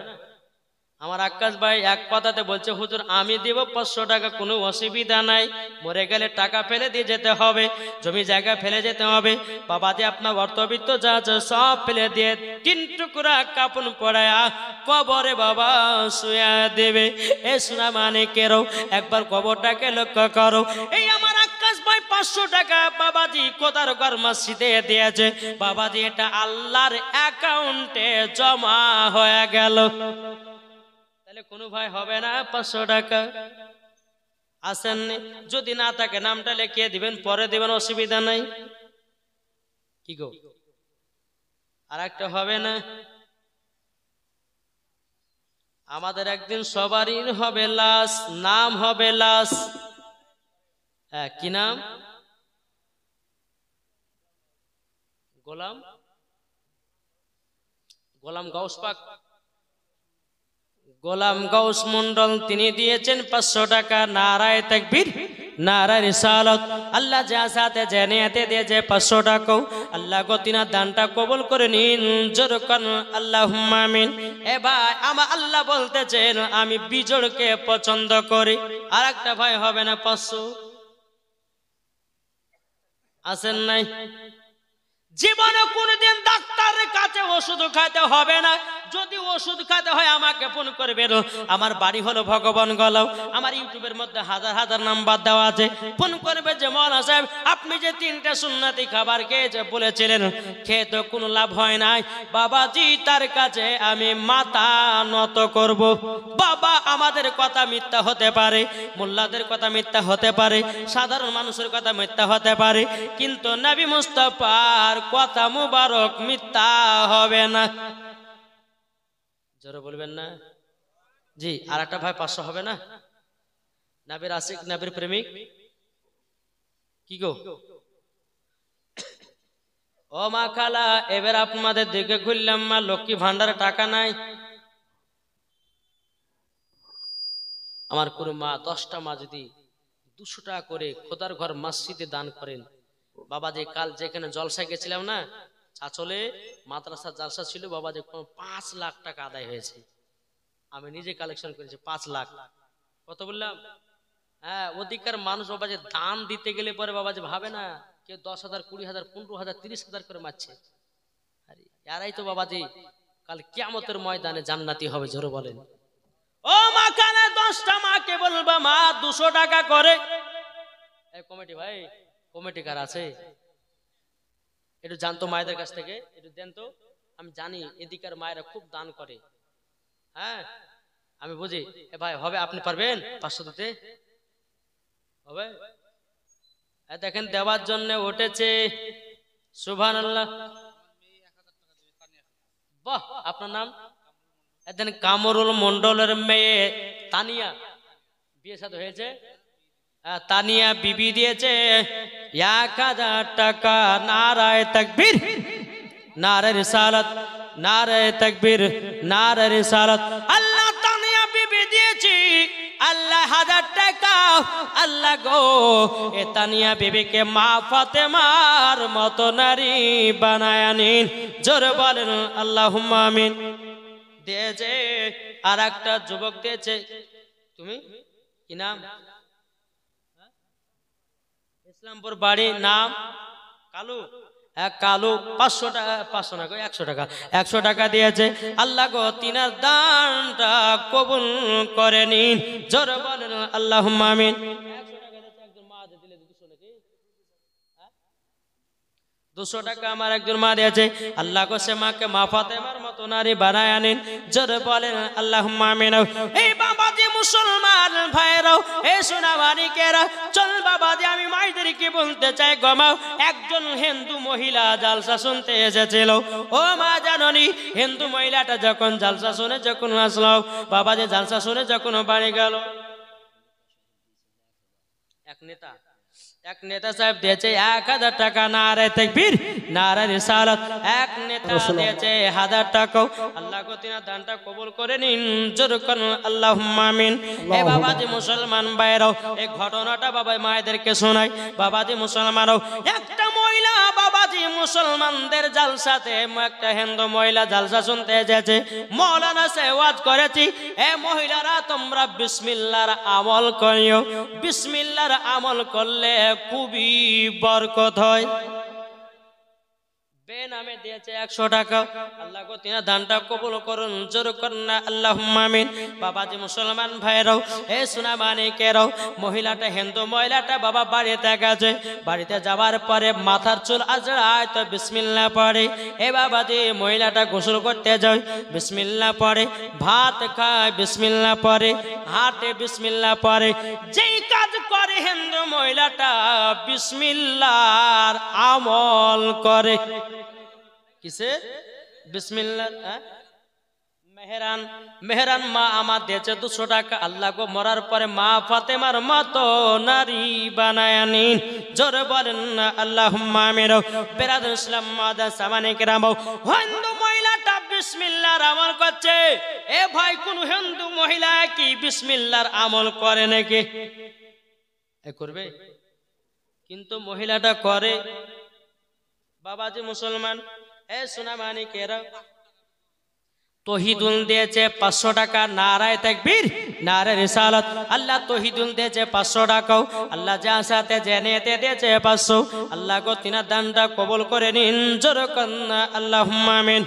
আমার আকাশ ভাই এক কথাতে বলছে হুজুর আমি দেব 500 টাকা কোনো অসুবিধা নাই মরে গেলে টাকা ফেলে দিয়ে যেতে হবে জমি জায়গা ফেলে যেতে হবে বাবাজি আপনার অর্থবিত্ত যা যা সব ফেলে দিয়ে 3 টুকরা কাপড় পরায়া কবরে বাবা শুয়া দেবে এ সোনা মানিকেরও একবার কবরটাকে লক্ষ্য করো এই আমার আকাশ ভাই 500 টাকা বাবাজি খোদার ঘর মসজিদে দিয়েছে বাবাজি এটা আল্লাহর অ্যাকাউন্টে জমা হয়ে গেল কোনো ভাই হবে না 500 টাকা আসেননি যদি না থাকে নামটা লিখিয়ে দিবেন পরে দিবেন অসুবিধা নাই কি গো আরেকটা হবে না আমাদের একদিন সবারই হবে লাশ নাম হবে লাশ কি নাম গোলাম গাউস পাক গোলাম গাউস মন্ডল তিনি দিয়েছেন 500 টাকা নারায়ে তাকবীর নারায়ে রিসালাত আল্লাহ যা সাথে জানিয়াতে দিয়েছে 500 টাকা আল্লাহ গো তিনার দানটা কবুল করে নিন জোরে করুন আল্লাহুম্মা আমিন এ ভাই আমার আল্লাহ বলতেছেন আমি বিজোড়কে পছন্দ করি আরেকটা ভাই হবে না 500 আসেন নাই জীবনে কোনদিন ডাক্তারের কাছে ওষুধ খাইতে হবে না যদি ওষুধ খাতে হয় আমাকে ফোন করবেন। আমার বাড়ি হলো ভগবান গলাও, আমার ইউটিউবের মধ্যে হাজার হাজার নাম্বার দেওয়া আছে। ফোন করবে যে মৌলানা সাহেব আপনি যে 3টা সুন্নতি খাবার খেয়েছে বলেছিলেন, খেয়ে তো কোনো লাভ হয় নাই বাবাজি, তার কাছে আমি মাথা নত করব। বাবা আমাদের কথা মিথ্যা হতে পারে, মোল্লাদের কথা মিথ্যা হতে পারে, সাধারণ মানুষের কথা মিথ্যা হতে পারে, কিন্তু নবী মুস্তাফার কথা মুবারক মিথ্যা হবে না। জোরে বলবেন না জি। আর একটা ভাই 500 হবে না? নবীর আশিক, নবীর প্রেমিক কি গো? ও মা খালা, এবার আপনাদের দিকে ঘুরলাম, মা লক্ষ্মী ভান্ডারে টাকা নাই। আমার কোনো মা 10টা মা যদি 200 টাকা করে খোদার ঘর মসজিদে দান করেন, বাবা যে কাল যেখানে জলসায় গেছিলাম না, চাচলে মাদ্রাসা জলসা ছিল, বাবা যে 5 লাখ টাকা আদায় হয়েছে। আমি নিজে কালেকশন করেছি 5 লাখ। কত বললাম? হ্যাঁ, অধিকার মানুষ বাবা যে দান দিতে গেলে পরে বাবা যে ভাবে না কেউ 10,000, 20,000, 15,000, 30,000 করে মারছে। আরে এরাই তো বাবাজি কাল কিয়ামতের ময়দানে জান্নাতি হবে। জোরে বলেন। ও মা কানে 10টা মাকে বলবা মা 200 টাকা করে। এই কমিটি ভাই, কমিটি কার আছে একটু জানতো মায়েদের কাছ থেকে, একটু দেন তো। আমি জানি এদিকার মায়েরা খুব দান করে। হ্যাঁ আমি বুঝি। এ ভাই হবে, আপনি পারবেন 500 দিতে? হবে? দেখেন দেওয়ার জন্য উঠেছে। সুবহানাল্লাহ। বাহ, আপনার নাম? এদিন কামরুল মন্ডলের মেয়ে তানিয়া বিয়ে সাথে হয়েছে। তানিয়া বিবি দিয়েছে 1000 টাকা। নারায়ে তাকবীর, নারায়ে রিসালাত, নারায়ে তাকবীর, নারায়ে রিসালাত। আল্লাহ তানিয়া বিবি দিয়েছি আল্লাহ 1000 টাকা। আল্লাহ গো, এ তানিয়া বিবিকে মা ফাতেমার মতো নারী বানায় নিন। জোরে বলেন আল্লাহুম্মা আমিন। দিয়েছে আর একটা যুবক দিয়েছে। তুমি কি নাম? ইসলামপুর বাড়ি, নাম কালু। কালু 500 টাকা, 500 না 100 টাকা, 100 টাকা দিয়েছে। আল্লাহ গো তিনার দানটা কবুল করে নিন। জোরে বলেন আল্লাহুম্মা আমিন। 100 টাকা দিয়েছে একজন মা, দিলে 200 নাকি? 200 টাকা আমার একজন মা দিয়েছে। আল্লাহ গো সে মাকে মা ফাতেমার মতো নারী বানায় আনেন। জোরে বলেন আল্লাহুম্মা আমিন। এই বাবাজি মুসলমান ভাইরাও, এই সোনামানিকেরা, চল বাবাজি আমি মাইদেরকে বলতে চাই গমাও। একজন হিন্দু মহিলা জালসা শুনতে এসেছিল। ও মা জাননি, হিন্দু মহিলাটা যখন জালসা শুনে যখন আসলো, বাবাজি জালসা শুনে যখন বাড়ি গেল, এক নেতা সাহেব দিয়েছে 1000 টাকা। নারায়ে তাকবীর, নারায়ে রিসালাত। এক নেতা দিয়েছে 1000 টাকা। আল্লাহ গো তিনার দানটা কবুল করে নিন। জোরে করুন আল্লাহুম্মা আমিন। এ বাবাজি মুসলমান ভাইরাও, এই ঘটনাটা বাবা মায়েদেরকে শোনাই। বাবাজি মুসলমানও, একটা মহিলা বাবাজি মুসলমানদের জালসাতে, একটা হিন্দু মহিলা জালসা শুনতে এসেছে। মাওলানা সাহেব ওয়াজ করেছি, এ মহিলারা তোমরা বিসমিল্লাহর আমল করিও। বিসমিল্লাহর আমল করলে খুবই বরকত হয়। বেনামে দিয়েছে 100 টাকা। আল্লাহ গো তিনা দানটা কবুল করুন। জোরে করুন আল্লাহুম্মা আমিন। বাবাজি মুসলমান ভাইরাও, এ সোনামানিকেরাও, মহিলাটা হিন্দু মহিলাটা বাবা বাড়িতে গেছে। বাড়িতে যাওয়ার পরে মাথার চুল আজড়ায় তো বিসমিল্লাহ পড়ে। এ বাবাজি মহিলাটা গোসল করতে যায়, বিসমিল্লাহ পড়ে। ভাত খায়, বিসমিল্লাহ পড়ে। হাঁটে, বিসমিল্লাহ পড়ে। যেই কাজ করে হিন্দু মহিলাটা বিসমিল্লাহর আমল করে। কিসে? বিসমিল্লাহ। মেহরান, মেহরান মা আমার দিয়েছে 200 টাকা। আল্লাহ গো মরার পরে মা ফাতেমার মতো নারী বানায় নিন। জোরে বলেন না আল্লাহুম্মা আমিন। বেরাদুল ইসলাম মাদার সামানে কেরামও, হিন্দু মহিলাটা বিসমিল্লাহর আমল করছে। এ ভাই কোন হিন্দু মহিলা কি বিসমিল্লাহর আমল করে নাকি? এ করবে, কিন্তু মহিলাটা করে। বাবাজি মুসলমান, এ সোনামানিকেরা, তহিদুল দিয়েছে 500 টাকা। নারায়ে তাকবীর, নারায়ে রিসালাত। আল্লাহ তহিদুল দিয়েছে 500 টাকা। আল্লাহ যা সাথে জেনেতে দিয়েছে 500। আল্লাহ গো তিনার দানটা কবুল করে নিন। জোরে করুন আল্লাহুম্মা আমিন।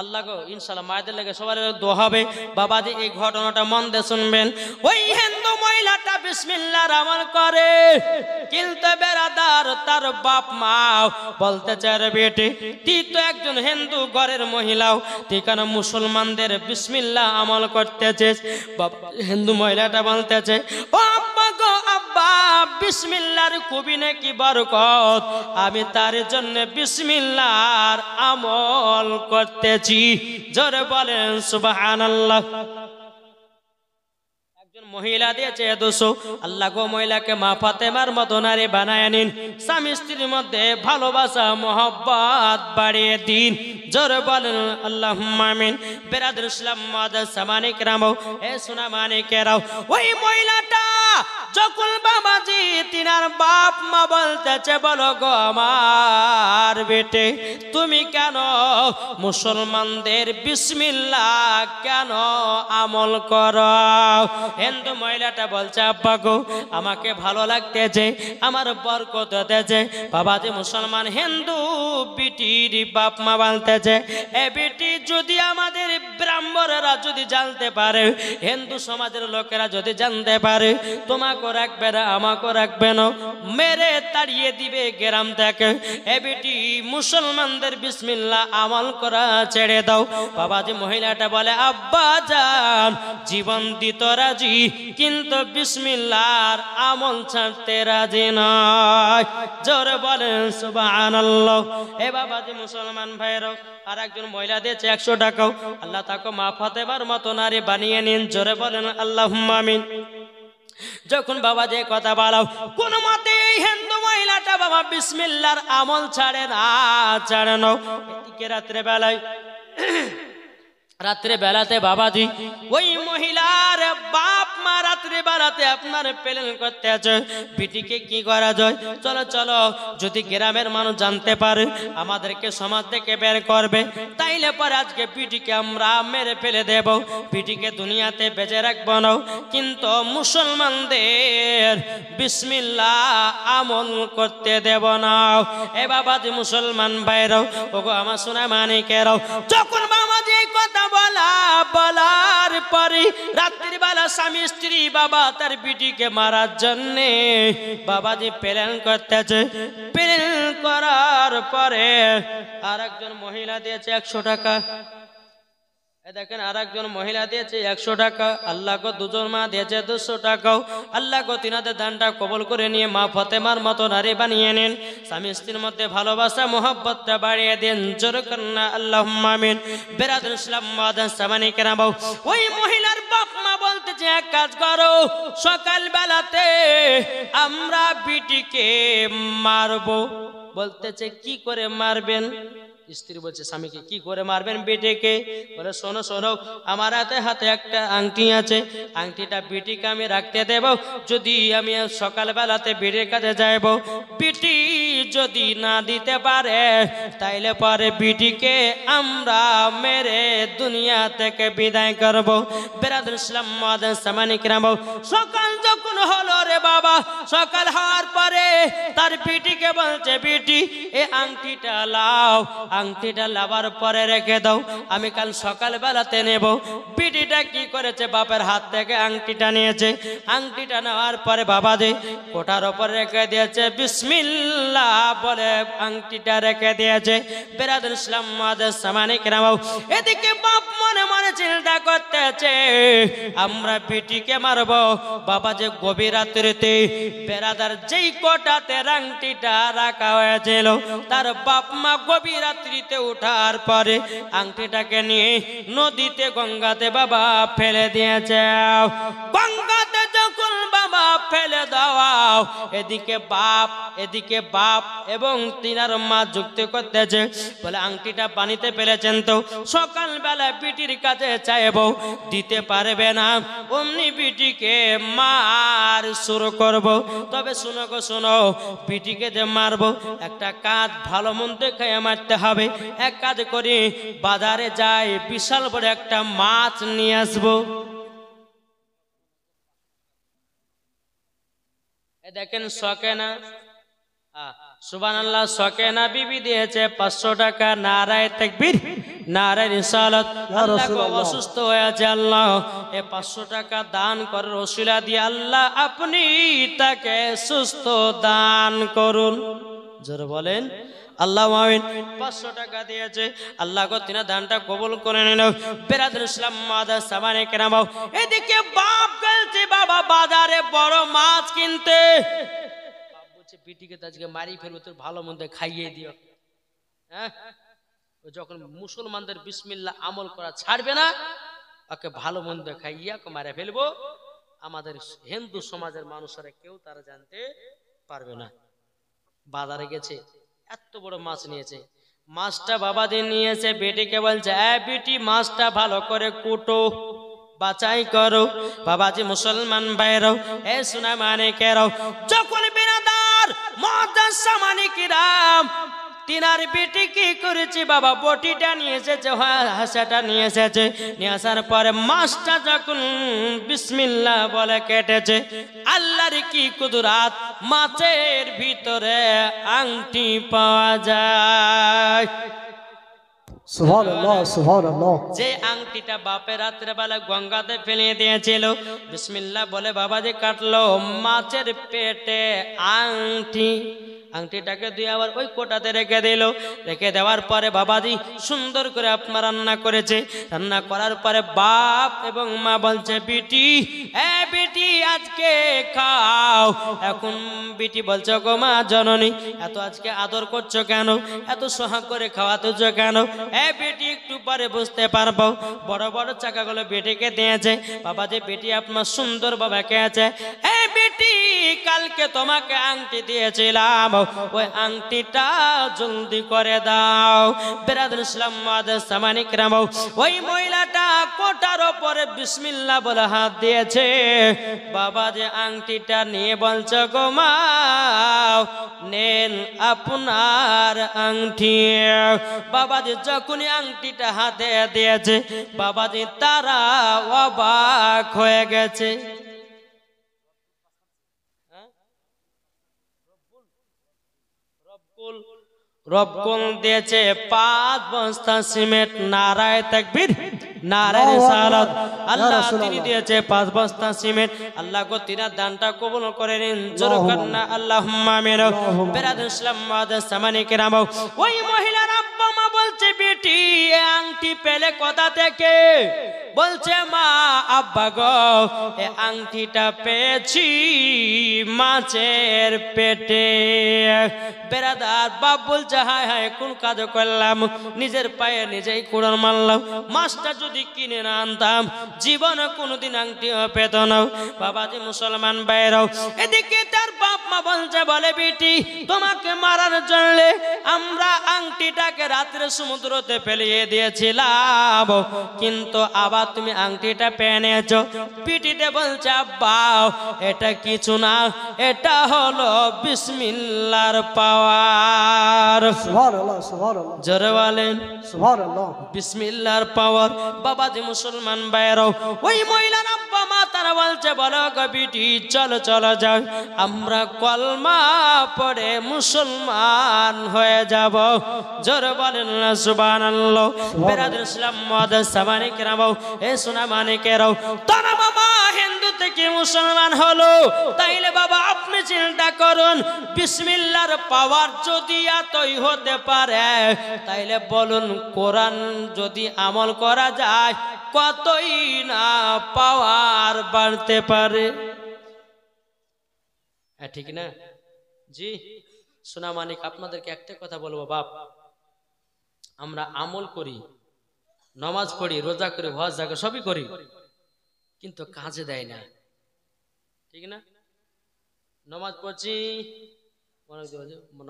আল্লাহ গো ইনশাআল্লাহ মায়েদের লেগে সবার দোয়া হবে। বাবাজি এই ঘটনাটা মন দিয়ে শুনবেন। ওই হিন্দু মহিলাটা বিসমিল্লাহর আমল করে, কিন্তু বেরাদার তার বাপ মা বলতে চায় রে বেটি তুই তো একজন হিন্দু ঘরের মহিলাও, তুই কেন মুসলমানদের বিসমিল্লাহ আমল করতেছিস? হিন্দু মহিলাটা বলতেছে ও আব্বা গো আব্বা, বিসমিল্লাহর খুবই নাকি বরকত, আমি তার জন্য বিসমিল্লাহর আমল করতেছি। জোরে বলেন সুবহানাল্লাহ। একজন মহিলা দিয়েছে 200, আল্লাহ গো মহিলাকে মা ফাতেমার মতো নারী বানায় নিন, স্বামী স্ত্রীর মধ্যে ভালোবাসা মহব্বত বাড়িয়ে দিন। জোরে বলেন আল্লাহুম্মা আমিন। বেরাদুল ইসলাম মাদার সামানিক রামো এ সোনা মানিকেরাও, ওই মহিলাটা যখন বাবাজি তিনার বাপ মা বলতেছে বলো গো আমার বেটে তুমি কেন মুসলমানদের বিসমিল্লাহ কেন আমল করো? হিন্দু মহিলাটা বলছে আব্বা গো আমাকে ভালো লাগতেছে, আমার বরকত হতেছে। বাবাজি মুসলমান হিন্দু বিটির বাপ মা বলতেছে এ বেটি যদি আমাদের ব্রাহ্মণরা যদি জানতে পারে, হিন্দু সমাজের লোকেরা যদি জানতে পারে, তোমাকে রাখবে না আমাকে রাখবে না, মেরে তাড়িয়ে দিবে গ্রাম থেকে। এ বেটি মুসলমানদের বিসমিল্লাহ আমল করা ছেড়ে দাও। বাবাজি মহিলাটা বলে আব্বা জান জীবন দিতে রাজি, কিন্তু বিসমিল্লাহর আমল ছাড়তে রাজি নয়। জোরে বলেন সুবহানাল্লাহ। এ বাবাজি মুসলমান ভাইরা আর একজন মহিলা দিয়েছে 100 টাকাও, আল্লাহ তাকে মা ফাতেমার মতো নারী বানিয়ে নিন। জোরে বলেন আল্লাহুম্মা আমিন। যখন বাবা যে কথা বলাও কোন মতে হিন্দু মহিলাটা বাবা বিসমিল্লাহর আমল ছাড়ে না, ছাড়ে না। এদিকে রাত্রে বেলাতে বাবাজি ওই মহিলার বাপ মা রাত্রে বেলাতে আপনার প্ল্যান করতে আছে বিটিকে কি করা যায়। চলো চলো, যদি গ্রামের মানুষ জানতে পারে আমাদেরকে সমাজ থেকে বের করবে, তাইলে পরে আজকে বিটিকে আমরা মেরে ফেলে দেব, বিটিকে দুনিয়াতে বেঁচে রাখবো না, কিন্তু মুসলমানদের বিসমিল্লাহ আমল করতে দেব না। এ বাবাজি মুসলমান ভাইরাও ওগো আমার সোনা মানিকেরাও, যখন বাবাজি কথা বলার পরে রাত্রি বেলা স্বামী স্ত্রী বাবা তার বিটিকে মারার জন্যে বাবাজি প্ল্যান করতেছে। প্ল্যান করার পরে আর একজন মহিলা দিয়েছে 100 টাকা। দেখেন আর একজন মহিলা দিয়েছে 100 টাকা, আল্লাহ গো দুজন মা দিয়েছে 200 টাকাও। আল্লাহ গো তিনাদের দানটা কবুল করে নিয়ে মা ফাতেমার মতো নারী বানিয়ে নিন, স্বামী স্ত্রীর মধ্যে ভালোবাসা মহব্বতটা বাড়িয়ে দিন। জোরে কন্যা আল্লাহুম্মা আমিন। বেরাদুল ইসলাম মাদান সামানিক রামো ওই মহিলার বাপ মা বলতেছে এক কাজ করো, সকাল বেলাতে আমরা বিটিকে মারবো। বলতেছে কি করে মারবেন? স্ত্রী বলছে স্বামীকে কি করে মারবেন বেটিকে? বলে শোনো শোনো, আমার হাতে একটা আংটি আছে, আংটিটা বেটিকে আমি রাখতে দেব, যদি আমি সকাল বেলাতে বেটির কাছে যাইব, বেটি যদি না দিতে পারে তাইলে পরে বেটিকে আমরা মেরে দুনিয়া থেকে বিদায় করব। বেরাদুল ইসলাম মাদান সামানিক রামো সকাল যখন হলো রে বাবা, সকাল হওয়ার পরে তার বেটিকে বলছে বেটি এই আংটিটা লাও, আংটিটা লাবার পরে রেখে দাও, আমি কাল সকাল বেলাতে নেব। বিটিটা কি করেছে বাপের হাত থেকে আংটিটা নিয়েছে, আংটিটা নেওয়ার পরে বাবা যে কোঠার ওপর রেখে দিয়েছে, বিসমিল্লাহ বলে আংটিটা রেখে দিয়েছে। বেরাদুল ইসলাম মাদান সামানিক রামো এদিকে বাপ মনে মনে চিন্তা করতেছে আমরা বিটিকে মারবো। বাবা যে গভীর রাত্রিতে বেরাদার যেই কোটাতে আংটিটা রাখা হয়েছিল তার বাপ মা গভীর রাত্রিতে উঠার পরে আংটিটাকে নিয়ে নদীতে গঙ্গাতে বাবা ফেলে দিয়েছে। গঙ্গাতে যখন বাবা ফেলে দাও এদিকে বাপ এবং তিনার মা যুক্তি করতেছে, বলে আংটিটা পানিতে ফেলেছেন তো সকাল বেলা বিটির কাছে চাইব দিতে পারবে না, অমনি বিটিকে মার শুরু করব। তবে শুনো গো শুনো, বিটিকে যে মারবো একটা কাজ ভালো মন্দ খেয়ে মারতে হবে। এক কাজ করি বাজারে যাই, বিশাল বড় একটা মাছ নিয়ে আসবো। দেখেন শখে না সুবহানাল্লাহ। সকেনা বিবি দিয়েছে 500 টাকা। নারায়ে তাকবীর, নারায়ে রিসালাত। আল্লাহ গো অসুস্থ হয়ে আছে, আল্লাহ এই 500 টাকা দান করার ওসিলা দিয়ে আল্লাহ আপনি তাকে সুস্থ দান করুন। জোরে বলেন আল্লাহ আমিন। 500 টাকা দিয়েছে, আল্লাহ গো তিনা দানটা কবুল করে নিন। বেরাদুল ইসলাম মাদার সামানে কেরাম, এদিকে বাপ গেলছে বাবা বাজারে বড় মাছ কিনতে। বাপ বলছে বিটিকে তো আজকে মারি ফেলবো, তোর ভালো মন্দ খাইয়ে দিও। হ্যাঁ, যখন মুসলমানদের বিসমিল্লাহ আমল করা ছাড়বে না, ওকে ভালো মন্দ খাইয়া ওকে মারে ফেলবো। আমাদের হিন্দু সমাজের মানুষেরা কেউ তারা জানতে পারবে না। বাজারে গেছে, এত বড় মাছ নিয়েছে। মাছটা বাবাজি নিয়েছে, বেটিকে বলছে বেটি মাছটা ভালো করে কুটো, বাছাই করো। বাবাজি মুসলমান ভাইরাও, সোনা মানিকেরাও, যখন বিরাদার মুআজ্জাজ সামানিকেরাম তিনার বেটি কি করেছে বাবা, বটিটা নিয়ে এসেছে, হাসাটা নিয়ে এসেছে। নিয়ে আসার পরে মাছটা যখন বিসমিল্লাহ বলে কেটেছে, আল্লাহর কি কুদরাত, মাছের ভিতরে আংটি পাওয়া যায়। সুবহানাল্লাহ সুবহানাল্লাহ। যে আংটিটা বাপের রাত্রে বেলা গঙ্গাতে ফেলিয়ে দিয়েছিল, বিসমিল্লাহ বলে বাবাজি কাটলো, মাছের পেটে আংটি। আংটিটাকে দিয়ে আবার ওই কোটাতে রেখে দিল। রেখে দেওয়ার পরে বাবাজি সুন্দর করে আপনার রান্না করেছে। রান্না করার পরে বাপ এবং মা বলছে বিটি, বিটি আজকে খাও। এখন বিটি বলছে গো মা জননী, এত আজকে আদর করছো কেন, এত সোহাগ করে খাওয়াতেছ কেন? বেটি একটু পরে বুঝতে পারবো। বড় বড় চাকাগুলো বেটিকে দিয়েছে। বাবাজি বেটি আপনার সুন্দর বাবা খেয়েছে। বেটি কালকে তোমাকে আংটি দিয়েছিলাম, ওই আংটিটা জলদি করে দাও। বিরাদুল ইসলাম মুআজ্জাজ সামানিকেরাম, ওই মহিলাটা কোটার উপরে বিসমিল্লাহ বলে হাত দিয়েছে। বাবা যে আংটিটা নিয়ে বলছে গো মা নেন আপনার আংটি। বাবাজি যখনই আংটিটা হাতে দিয়েছে, বাবাজি তারা অবাক হয়ে গেছে। রবকুল দিয়েছে 5 বস্তা সিমেন্ট। নারায়ে তাকবীর, নারায়ে রিসালাত। আল্লাহ তিনি দিয়েছে 5 বস্তা সিমেন্ট। আল্লাহ গো তিনার দানটা কবুল করে নিন। জোরে কন্না আল্লাহুম্মা আমিন। বিরাদুল ইসলাম মুআজ্জাজ সামানিকেরাম, ওই মহিলার আব্বা মা বলছে বেটি এই আংটি পেলে কোথা থেকে? বলছে মা আব্বা গো এই আংটিটা পেয়েছি মাছের পেটে। বেরাদার বাপ বলছে হায় হায় কোন কাজ করলাম, নিজের পায়ে নিজেই কুড়াল মারলাম। মাছটা যদি কিনে না আনতাম জীবনে কোনোদিন আংটিও পেত না। বাবাজি মুসলমান ভাইরাও, এদিকে তার বাপ মা বলছে বলে বেটি তোমাকে মারার জন্য আমরা আংটিটাকে রাত্রে সমুদ্রতে ফেলিয়ে দিয়েছিলাম, কিন্তু আবার তুমি আংটিটা পেয়ে নিয়েছো। পিটিতে বলছে আব্বা এটা কিছু না, এটা হলো বিসমিল্লাহর পাওয়ার। সুবহানাল্লাহ সুবহানাল্লাহ। জোরে বলেন সুবহানাল্লাহ। বিসমিল্লাহর পাওয়ার। বাবাজি মুসলমান ভাইরাও, ওই মহিলার আব্বা মা তারা বলছে বলো গো বিটি চলো চলো যাও, আমরা কলমা পড়ে মুসলমান হয়ে যাব। জোরে বলেন না সুবহানাল্লাহ। বিরাদুল ইসলাম মুআজ্জাজ সামানিকেরাম, সোনা মানিকেরাও, তারা বাবা হিন্দু থেকে মুসলমান হলো। তাইলে বাবা আপনি চিন্তা করুন, বিসমিল্লাহর পাওয়ার যদি এতই হতে পারে, তাইলে বলুন কোরআন যদি আমল করা যায় কতই না পাওয়ার বাড়তে পারে। ঠিক না জি? সোনা মানিক আপনাদেরকে একটা কথা বলবো বাপ, আমরা আমল করি, নামাজ পড়ি, রোজা করি, হজ জাকাত সবই করি, কিন্তু কাজে দেয় না। ঠিক না? নামাজ পড়ছি,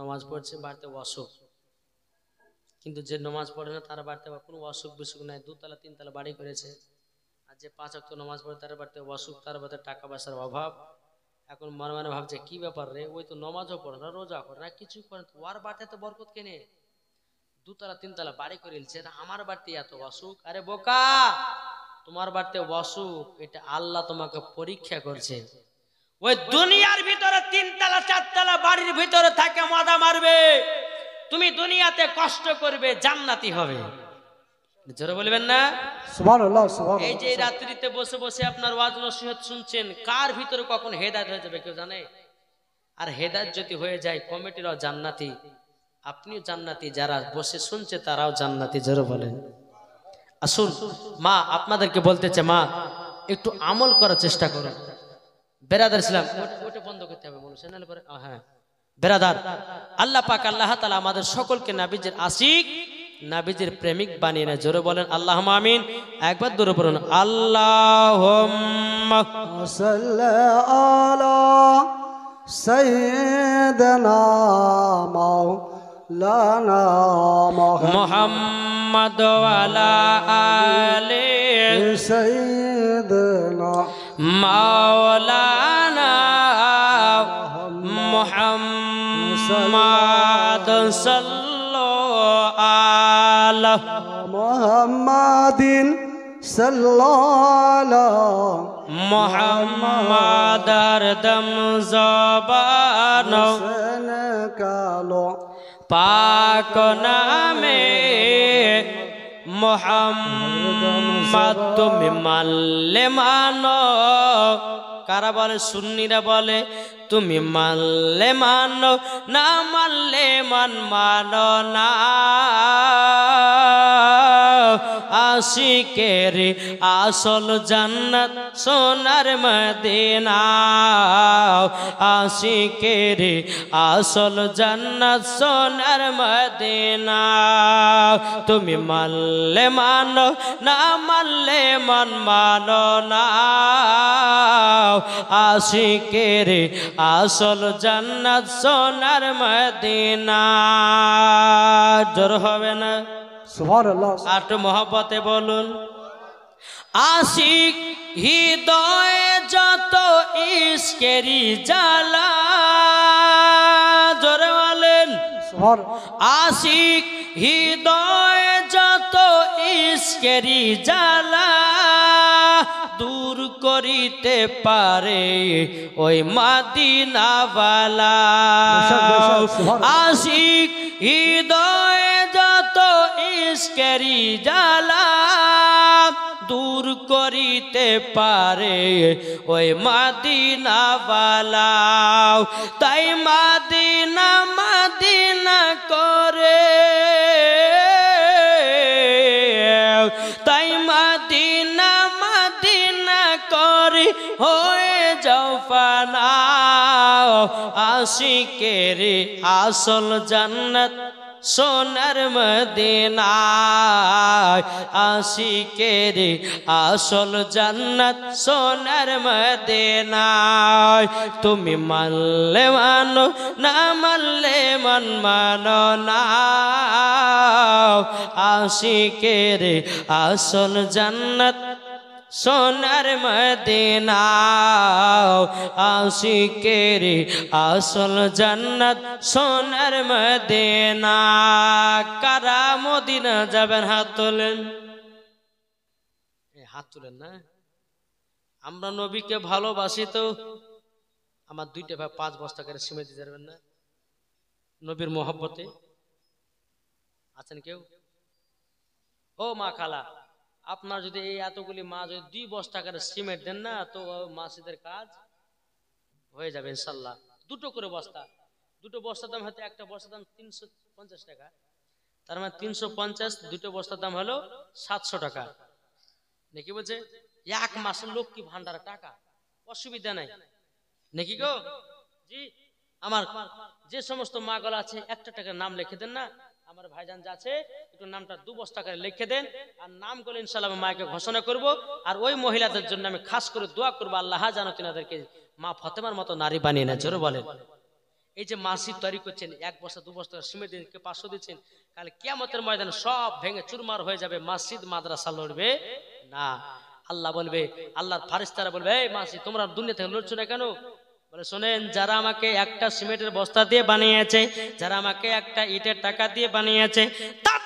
নামাজ পড়ছে বাড়িতে অসুখ, কিন্তু যে নামাজ পড়ে না তার বাড়িতে কোনো অসুখ বিসুখ নাই, 2 তলা 3 তলা বাড়ি করেছে। আর যে 5 ওয়াক্ত নামাজ পড়ে তার বাড়িতে অসুখ, তার বাড়িতে টাকা পয়সার অভাব। এখন মনে মনে ভাবছে কি ব্যাপার রে, ওই তো নামাজও পড়ে না, রোজা করে না, কিছু করে, ওর বাড়িতে তো বরকত কেনে, 2 তলা 3 তলা বাড়ি করেছে, আমার বাড়িতে এত অসুখ। আরে বোকা, তোমার বাড়িতে অসুখ এটা আল্লাহ তোমাকে পরীক্ষা করছে। ওই দুনিয়ার ভিতরে 3 তলা 4 তলা বাড়ির ভিতরে থাকে মজা মারবে, তুমি দুনিয়াতে কষ্ট করবে, জান্নাতি হবে। জোরে বলবেন না? সুবহানাল্লাহ এই সুবহানাল্লাহ। যে রাত্রিতে বসে বসে আপনার ওয়াজ নসিহত শুনছেন, কার ভিতরে কখন হেদায়েত হয়ে যাবে কেউ জানে? আর হেদায়েত যদি হয়ে যায় কমিটিরাও জান্নাতি, আপনিও জান্নাতি, যারা বসে শুনছে তারাও জান্নাতি। জোরে বলেন। আসুন মা আপনাদেরকে বলতেছে, মা একটু আমল করার চেষ্টা করুন। বেরাদার ইসলাম ওটা বন্ধ করতে হবে মনে হয়, পরে হ্যাঁ বেরাদার, আল্লাহ পাক আল্লাহ তাআলা আমাদের সকলকে নবীজির আশিক নবীজির প্রেমিক বানিয়ে নেয়। জোরে বলেন আল্লাহুম্মা আমিন। একবার জোরে বলুন আল্লাহুম্মা সাল্লি আলা সাইয়্যিদিনা মাওলানা মুহাম্মদ ওয়া আলা আলি সাইয়্যিদিনা মাওলানা মুহাম্মদ সাল্লাল্লাহু আলা মুহাম্মাদিন সাল্লাল্লাহু মুহাম্মাদার দম জবান সেন কালো পাক নামে মুহাম্মদ তুমি মানলে মানো। কারা বলে? সুন্নিরা বলে তুমি মানলে মানো, না মানলে মানো না। আশিকের আসল জান্নাত সোনার মদিনা, আশিকের আসল জান্নাত সোনার মদিনা। তুমি মানলে মানো, না মানলে মানো না। আশিকের আসল জান্নাত সোনার মদিনা। জোর হবে না? সুবহানাল্লাহ। আর একটু মহব্বতে বলুন। আশিক হৃদয়ে যত ইশকেরি জ্বালা, জোরে বলেন। আশিক হৃদয়ে যত ইশকেরি জ্বালা, দূর করিতে পারে ওই মদিনাওয়ালা। আশিক হৃদয়ে যত ইশকেরি জ্বালা, দূর করিতে পারে ওই মদিনাওয়ালা। তাই মদিনা মদিনা করে, তাই মদিনা মদিনা করে হয়ে যাও ফানা। আশিকের আসল জান্নাত সোনার মদিনা, আশিকের আসল জান্নাত সোনার মদিনা। তুমি মানলে মানো, না মানলে মানো না। আশিকের আসল জান্নাত সোনার মদিনা, আশিকের আসল জান্নাত সোনার মদিনা। কারা মদিনা যাবেন হাত তোলেন? হাত তোলেন না? আমরা নবীকে ভালোবাসি তো আমার 2টা ভাই 5 বস্তা করে সিমেন্ট দিতে পারবেন না? নবীর মহব্বতে আছেন কেউ? ও মা খালা, আপনার যদি এই এতগুলি মা যদি 2 বস্তা করে সিমেন্ট দেন না, তো মাসিদের কাজ হয়ে যাবে ইনশাল্লাহ। 2টো করে বস্তা, 2টো বস্তার দাম হয়তো একটা বস্তার দাম 350 টাকা, তার মানে 350, 2টো বস্তার দাম হলো 700 টাকা। নাকি বলছে এক মাসের লক্ষ্মী ভান্ডার টাকা, অসুবিধা নাই নাকি গো? জি, আমার যে সমস্ত মা গুলো আছে একটা টাকার নাম লিখে দেন না, আমার ভাইজান যাচ্ছে একটু নামটা 2 বস্তা করে লিখে দেন, আর নাম করে ইনশাআল্লাহ আমি মাকে ঘোষণা করব। আর ওই মহিলাদের জন্য আমি খাস করে দোয়া করবো, আল্লাহ যেন তিনাদেরকে মা ফাতেমার মতো নারী বানিয়ে নেয়। জোরে বলেন। এই যে মাসিদ তৈরি করছেন, 1 বস্তা 2 বস্তা সিমেন্ট দিনকে 500 দিচ্ছেন, কাল কিয়ামতের ময়দানে সব ভেঙে চুরমার হয়ে যাবে, মসজিদ মাদ্রাসা লড়বে না। আল্লাহ বলবে, আল্লাহর ফারিস্তারা বলবে, এই মাসিদ তোমরা দুনিয়া থেকে লড়ছো না কেন? বলে শোনেন, যারা আমাকে একটা সিমেন্টের বস্তা দিয়ে বানিয়েছে, যারা আমাকে একটা ইটের টাকা দিয়ে বানিয়েছে, তার